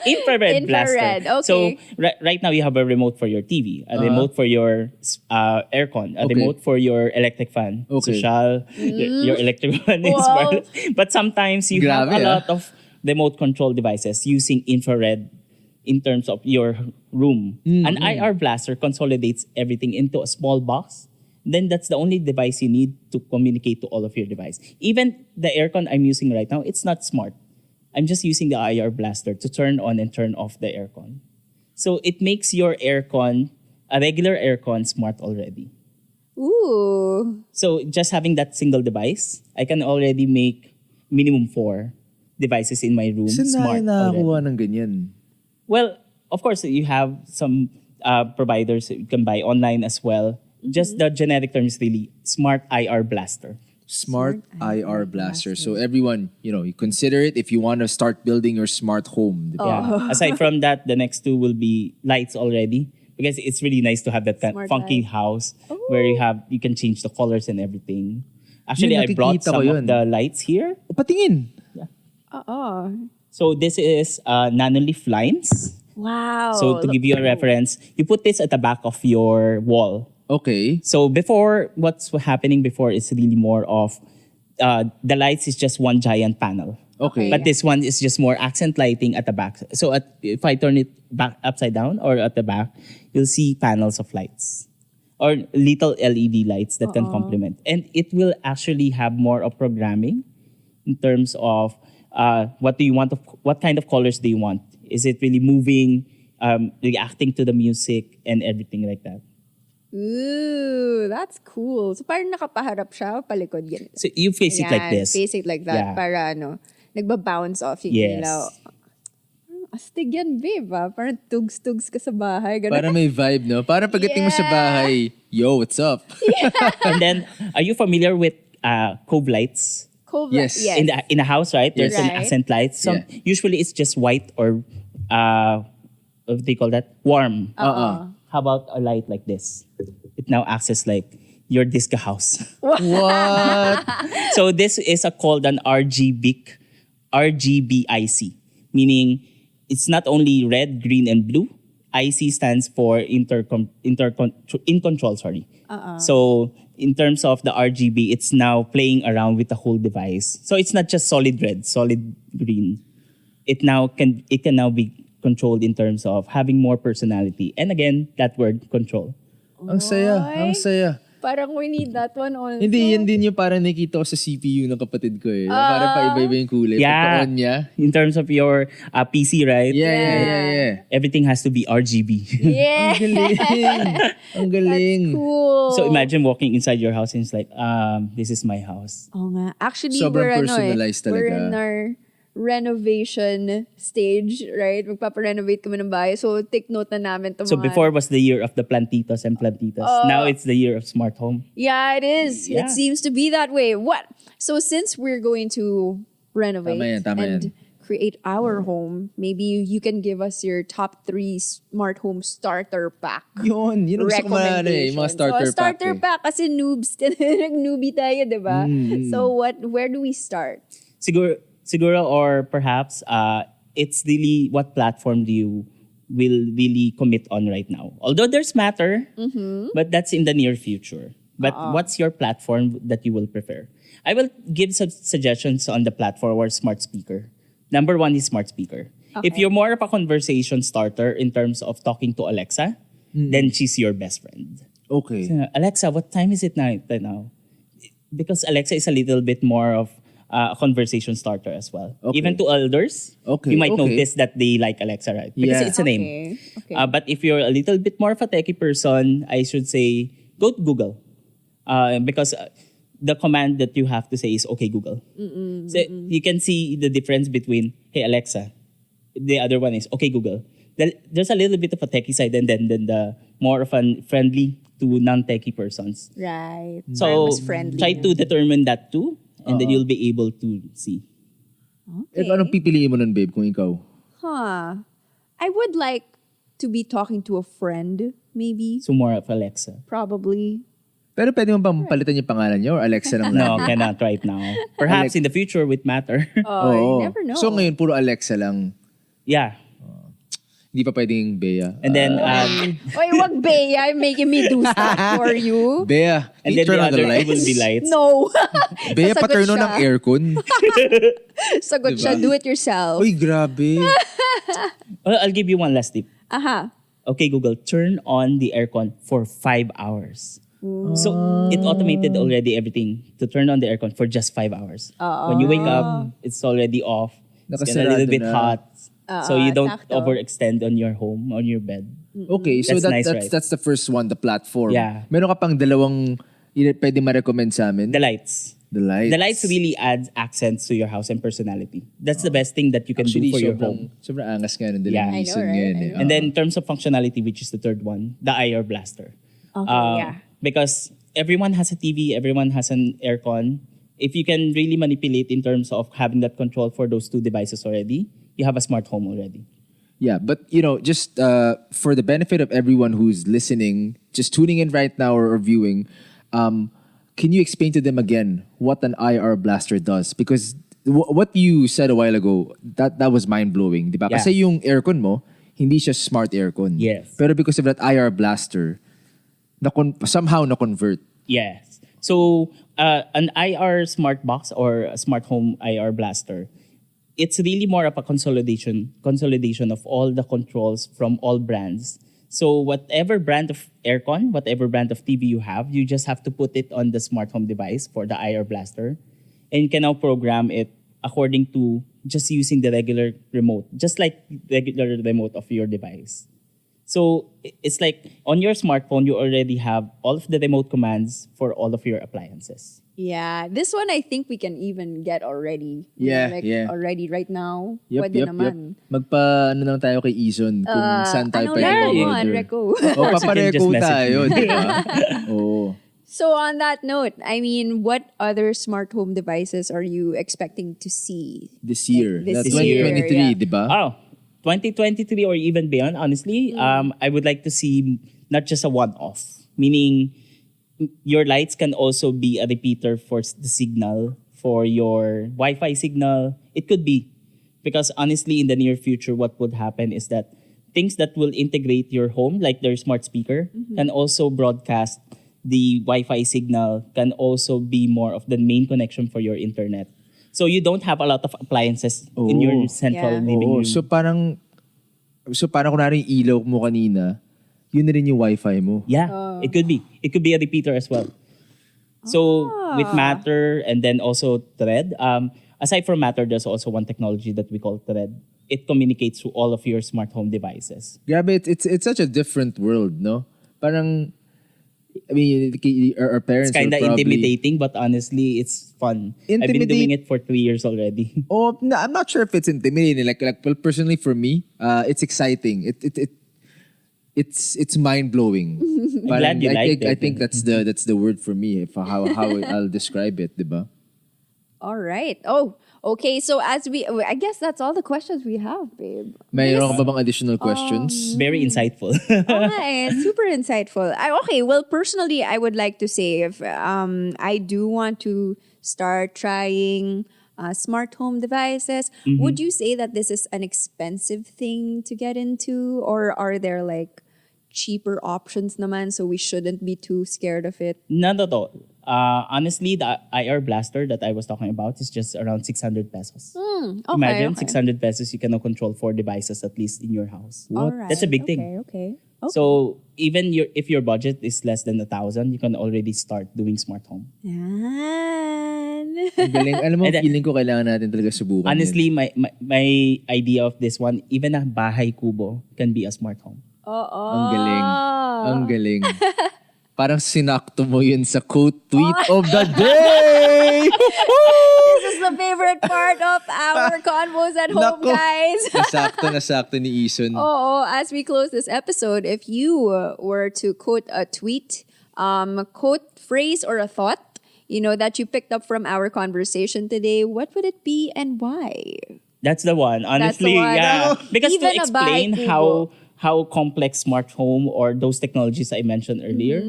Infrared blaster. Infrared, okay. So right now you have a remote for your TV, a remote for your aircon, a Okay. remote for your electric fan, Okay. social, your electric fan is Wow. wireless. But sometimes you have Grabe, a lot of remote control devices using infrared in terms of your room. An IR blaster consolidates everything into a small box. Then that's the only device you need to communicate to all of your device. Even the aircon I'm using right now, it's not smart. I'm just using the IR blaster to turn on and turn off the aircon. So it makes your aircon, a regular aircon, smart already. Ooh. So just having that single device, I can already make minimum 4 devices in my room Saan smart na already. nakakuha ng ganyan? Well, of course, you have some providers you can buy online as well. Just the generic term is really Smart IR Blaster. Smart IR blaster. So everyone, you consider it if you want to start building your smart home. Diba? Yeah. Aside from that, the next two will be lights already. Because it's really nice to have that Smart funky light. house where you can change the colors and everything. Actually, I brought nakikita ko some yun. of the lights here. O, patingin. So this is nanoleaf lines. Wow. So to give you a reference, you put this at the back of your wall. Okay. So before, what's happening before is really more of the lights is just one giant panel. Okay. But this one is just more accent lighting at the back. So if I turn it back upside down or at the back, you'll see panels of lights or little LED lights that can complement. And it will actually have more of programming in terms of what do you want, what kind of colors do you want? Is it really moving, reacting to the music and everything like that? Ooh, that's cool. So parang nakapaharap siya, palikod yan. So you face it like this. Face it like that. Yeah. Para nagba-bounce off yung Yes. ilaw. Astig yan, babe. Parang tugs-tugs ka sa bahay. Ganun. Para may vibe, no? Para pagdating mo sa Yeah. bahay, yo, what's up? And then, are you familiar with cove lights? Cove Yes. yes. In a house, right? There's an Right. accent light. So Yeah. usually it's just white or what do they call that? Warm. How about a light like this? It now acts as like your disco house. What? So this is called an RGBIC, meaning it's not only red, green, and blue. IC stands for in control. Sorry. So in terms of the RGB, it's now playing around with the whole device. So it's not just solid red, solid green. It can now be controlled in terms of having more personality. And again, that word control. Ang saya, ang saya. Parang we need that one also. Hindi, yan din yung parang nakita ko sa CPU ng kapatid ko eh. Parang paiba-iba yung kulay. Yeah. Pagka-on niya. In terms of your PC, right? Yeah. Everything has to be RGB. Yeah. Ang galing. Ang galing. Cool. So imagine walking inside your house and it's like, this is my house. Oo nga. Actually, Sobrang we're personalized we're talaga. in our renovation stage, right? Magpaparenovate kami ng bahay. So, take note na namin to So mga... before was the year of the plantitos and plantitas. Now it's the year of smart home. Yeah, it is. Yeah. It seems to be that way. What? So, since we're going to renovate Tama and yan. create our home, maybe you can give us your top 3 smart home starter pack. Yun ang gusto ko man yung mga starter, So, starter pack. pack kasi noobs. Nag-newbie tayo, di ba? So, where do we start? Siguro or perhaps it's really what platform do you will really commit on right now. Although there's Matter, but that's in the near future. But what's your platform that you will prefer? I will give some suggestions on the platform or smart speaker. Number 1 is smart speaker. If you're more of a conversation starter in terms of talking to Alexa, then she's your best friend. Okay. Alexa, what time is it now? Because Alexa is a little bit more of a conversation starter as well. Okay. Even to elders, Okay, you might okay. notice that they like Alexa, right? Because Yeah. it's a name. Okay. But if you're a little bit more of a techie person, I should say go to Google. Because the command that you have to say is okay Google. So you can see the difference between hey Alexa. The other one is okay Google. There's a little bit of a techie side and then the more of a friendly to non-techie persons. Right. Parang So mas friendly. try to determine that too and then you'll be able to see. Eh, anong pipiliin mo nun, babe, kung ikaw? I would like to be talking to a friend, maybe. So more of Alexa. Probably. Pero pwede mo bang palitan yung pangalan niyo or Alexa lang No, lang? cannot right now. Perhaps in the future with Matter. Oh, you never know. So ngayon, puro Alexa lang. Yeah. Hindi pa pwedeng Bea. And then Oy, wag Bea, making me do stuff for you. Bea, and can you then turn the on the other lights? will be lights. No. Bea, Sasagot paturn on siya. ng aircon. Sagot siya, do it yourself. Uy, grabe. Well, I'll give you one last tip. Aha. Okay, Google, turn on the aircon for 5 hours. So it automated already everything to turn on the aircon for just 5 hours. When you wake up, it's already off. It's getting a little Nakasarado bit na. hot. So you don't sakto. overextend on your home, on your bed. Okay, so That's nice, right? that's the first one, the platform. Yeah. Meron ka pang dalawang pwede ma-recommend sa amin? The lights. The lights. The lights really adds accents to your house and personality. That's the best thing that you can Actually, do for your home. sobrang angas nga ng Yeah. dalang I know, Eason right? ngayon. I eh. know. And then in terms of functionality, which is the third one, the IR blaster. Okay, yeah. Because everyone has a TV, everyone has an aircon. If you can really manipulate in terms of having that control for those 2 devices already, you have a smart home already. Yeah, but just for the benefit of everyone who's listening, just tuning in right now or viewing, can you explain to them again what an IR blaster does? Because what you said a while ago, that was mind-blowing, di ba? Yeah. Kasi yung aircon mo, hindi siya smart aircon. Yes. Pero because of that IR blaster, somehow na-convert. Yes. So an IR smart box or a smart home IR blaster, it's really more of a consolidation of all the controls from all brands. So whatever brand of aircon, whatever brand of TV you have, you just have to put it on the smart home device for the IR blaster. And you can now program it according to just using the regular remote, just like regular remote of your device. So it's like on your smartphone, you already have all of the remote commands for all of your appliances. Yeah, this one I think we can even get already. Yeah, Like yeah. Already right now. Yep, Pwede yep. naman. Ano lang tayo kay Eason kung saan tayo Anong pwede reco mo? order. Reco. O, course, you can papareko just message tayo, me. di ba? Oo. So on that note, I mean, what other smart home devices are you expecting to see? This year. This Na year, 2023, yeah. di ba? Oh, 2023 or even beyond, honestly, I would like to see not just a one-off, meaning your lights can also be a repeater for the signal, for your Wi-Fi signal. It could be. Because honestly, in the near future, what would happen is that things that will integrate your home, like their smart speaker, can also broadcast the Wi-Fi signal, can also be more of the main connection for your internet. So you don't have a lot of appliances in your central Yeah. living Oo. room. So parang kunwari yung ilaw mo kanina, yun na rin yung Wi-Fi mo. Yeah, it could be. It could be a repeater as well. So with Matter and then also Thread, aside from Matter, there's also one technology that we call Thread. It communicates to all of your smart home devices. Grabe, it's such a different world, no? Parang, I mean, our parents It's kind were of probably... intimidating, but honestly, it's fun. I've been doing it for 3 years already. Oh, no, I'm not sure if it's intimidating. Well, personally for me, it's exciting. It's mind blowing. Glad you liked it. I think that's the word for me. If how I'll describe it, diba? All right. Oh, okay. So I guess that's all the questions we have, babe. Mayroon ka ba bang additional questions? Very insightful. Hi, super insightful. Okay, well, personally, I would like to say if I do want to start trying smart home devices, would you say that this is an expensive thing to get into, or are there like cheaper options naman, so we shouldn't be too scared of it? Not at all. Honestly, the IR blaster that I was talking about is just around 600 pesos. Okay, Imagine okay. 600 pesos, you can now control 4 devices at least in your house. All right, That's a big thing. Okay. So even if your budget is less than 1,000, you can already start doing smart home. Yan. Ang galing. Alam mo, And then- feeling ko kailangan natin talaga subukan. Honestly, my idea of this one, even a bahay kubo can be a smart home. Oo. Ang galing. Ang galing. Parang sinakto mo yun sa quote tweet of the day! This is the favorite part of our convos at home, Nako. guys. Nasakto ni Eason. Oh, as we close this episode, if you were to quote a tweet, quote, phrase, or a thought, that you picked up from our conversation today, what would it be and why? That's the one. Honestly, one. yeah. Because Even to a bahay explain kubo. how complex smart home or those technologies I mentioned earlier,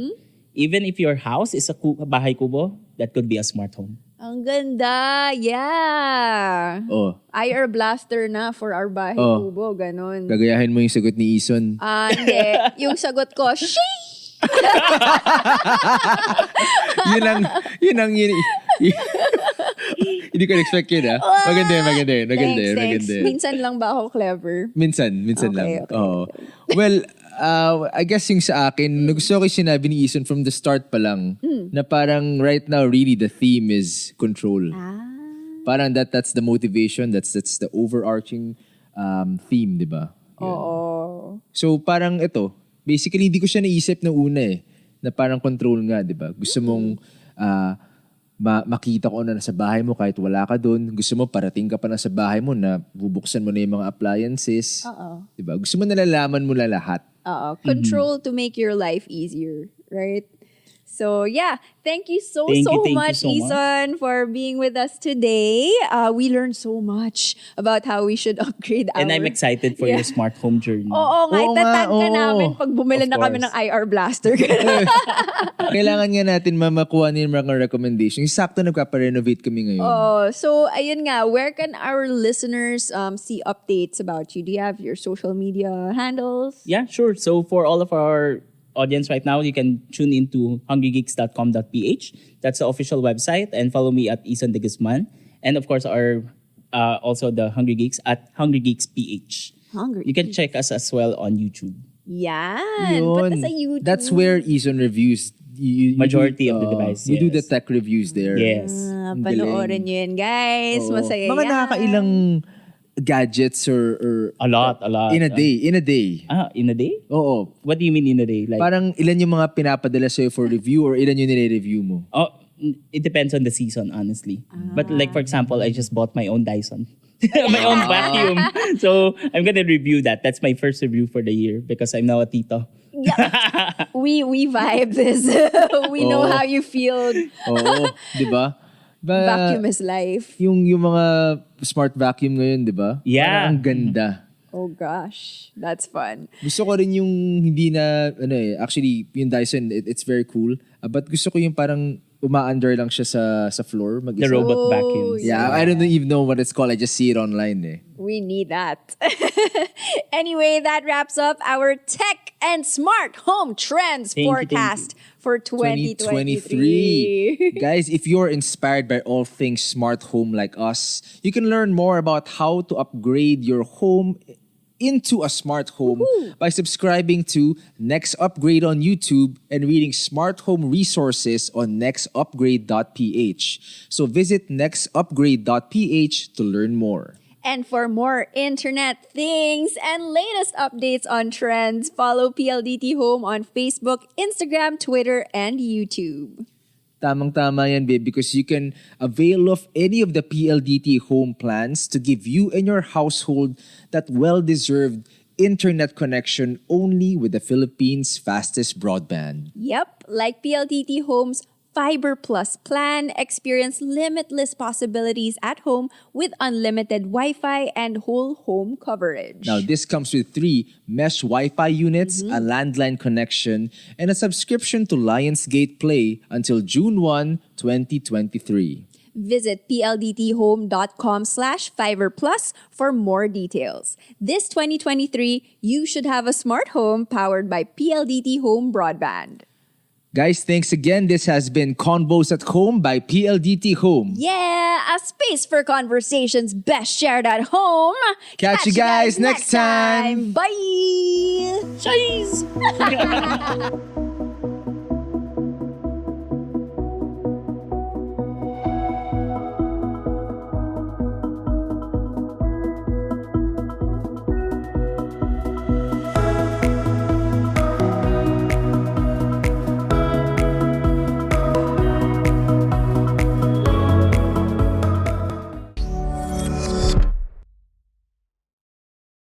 even if your house is a bahay kubo, that could be a smart home. Ang ganda. Yeah. Oh, IR blaster na for our bahay Oh. kubo. Ganon. gagayahin mo yung sagot ni Eason. Hindi. Yung sagot ko, sheesh! yun ang hindi ko expect yun, ah. Maganda. Thanks. Minsan lang ba ako clever? Minsan Okay, lang. okay, Oo. Well, I guess yung sa akin, gusto ko yung sinabi ni Eason from the start pa lang, na parang right now, really, the theme is control. Parang that's the motivation, that's the overarching theme, di ba? Oo. So parang ito, basically hindi ko siya naisip na una na parang control nga, di ba? Gusto mong makita ko na nasa bahay mo kahit wala ka doon. Gusto mo parating ka pa na sa bahay mo na bubuksan mo na yung mga appliances. Oo. Di ba? Gusto mo nalalaman mo na lahat. Oo. Control to make your life easier, right? So yeah, thank you so Thank you much, so much. Eason, for being with us today. We learned so much about how we should upgrade our... And I'm excited for your smart home journey. Oo nga, Oo nga, itatag ka oo. namin pag bumili Of na kami course. ng IR blaster. Kailangan nga natin makuha nila mga recommendations. Sakto nagpaparenovate kami ngayon. So ayun nga, where can our listeners see updates about you? Do you have your social media handles? Yeah, sure. So for all of our audience right now, you can tune into hungrygeeks.com.ph. That's the official website. And follow me at Eason de Guzman. And of course, our also the Hungry Geeks at Hungry Geeks PH. Hungry. You can check us as well on YouTube. Yan. Put us sa YouTube. That's where Eason reviews. You Majority of the device, You do the yes. tech reviews there. Yes. Ang Panoorin galing. nyo yun, guys. Oo. Masaya Mga yan. nakakailang gadgets or A lot. in a day. In a day? Oo. What do you mean in a day? Like, Parang ilan yung mga pinapadala sa'yo for review or ilan yung nire-review mo? oh, it depends on the season, honestly. But like, for example, I just bought my own Dyson. My own vacuum. So I'm gonna review that. That's my first review for the year because I'm now a tito. We vibe this. We know Oo. how you feel. Oo, di ba? Vacuum is life. Yung mga smart vacuum ngayon, di ba? Yeah. Parang ang ganda. Oh gosh, that's fun. Gusto ko rin yung hindi na, actually, yung Dyson, it's very cool. But gusto ko yung parang uma-under lang siya sa floor. The Mag-isa. robot Oh, vacuums. Yeah, I don't even know what it's called. I just see it online We need that. Anyway, that wraps up our tech and smart home trends Thank you, forecast for 2023. 2023. Guys, if you're inspired by all things smart home like us, you can learn more about how to upgrade your home into a smart home by subscribing to Next Upgrade on YouTube and reading smart home resources on nextupgrade.ph. So visit nextupgrade.ph to learn more. And for more internet things and latest updates on trends, follow PLDT Home on Facebook, Instagram, Twitter, and YouTube. Tamang-tama yan, babe, because you can avail of any of the PLDT Home plans to give you and your household that well-deserved internet connection only with the Philippines' fastest broadband. Yep, like PLDT Home's Fiber Plus plan, experience limitless possibilities at home with unlimited Wi-Fi and whole home coverage. Now, this comes with 3 mesh Wi-Fi units, a landline connection, and a subscription to Lionsgate Play until June 1, 2023. Visit pldthome.com/fiberplus for more details. This 2023, you should have a smart home powered by PLDT Home Broadband. Guys, thanks again. This has been Convos at Home by PLDT Home. Yeah, a space for conversations best shared at home. Catch you guys next time. Bye! Cheese!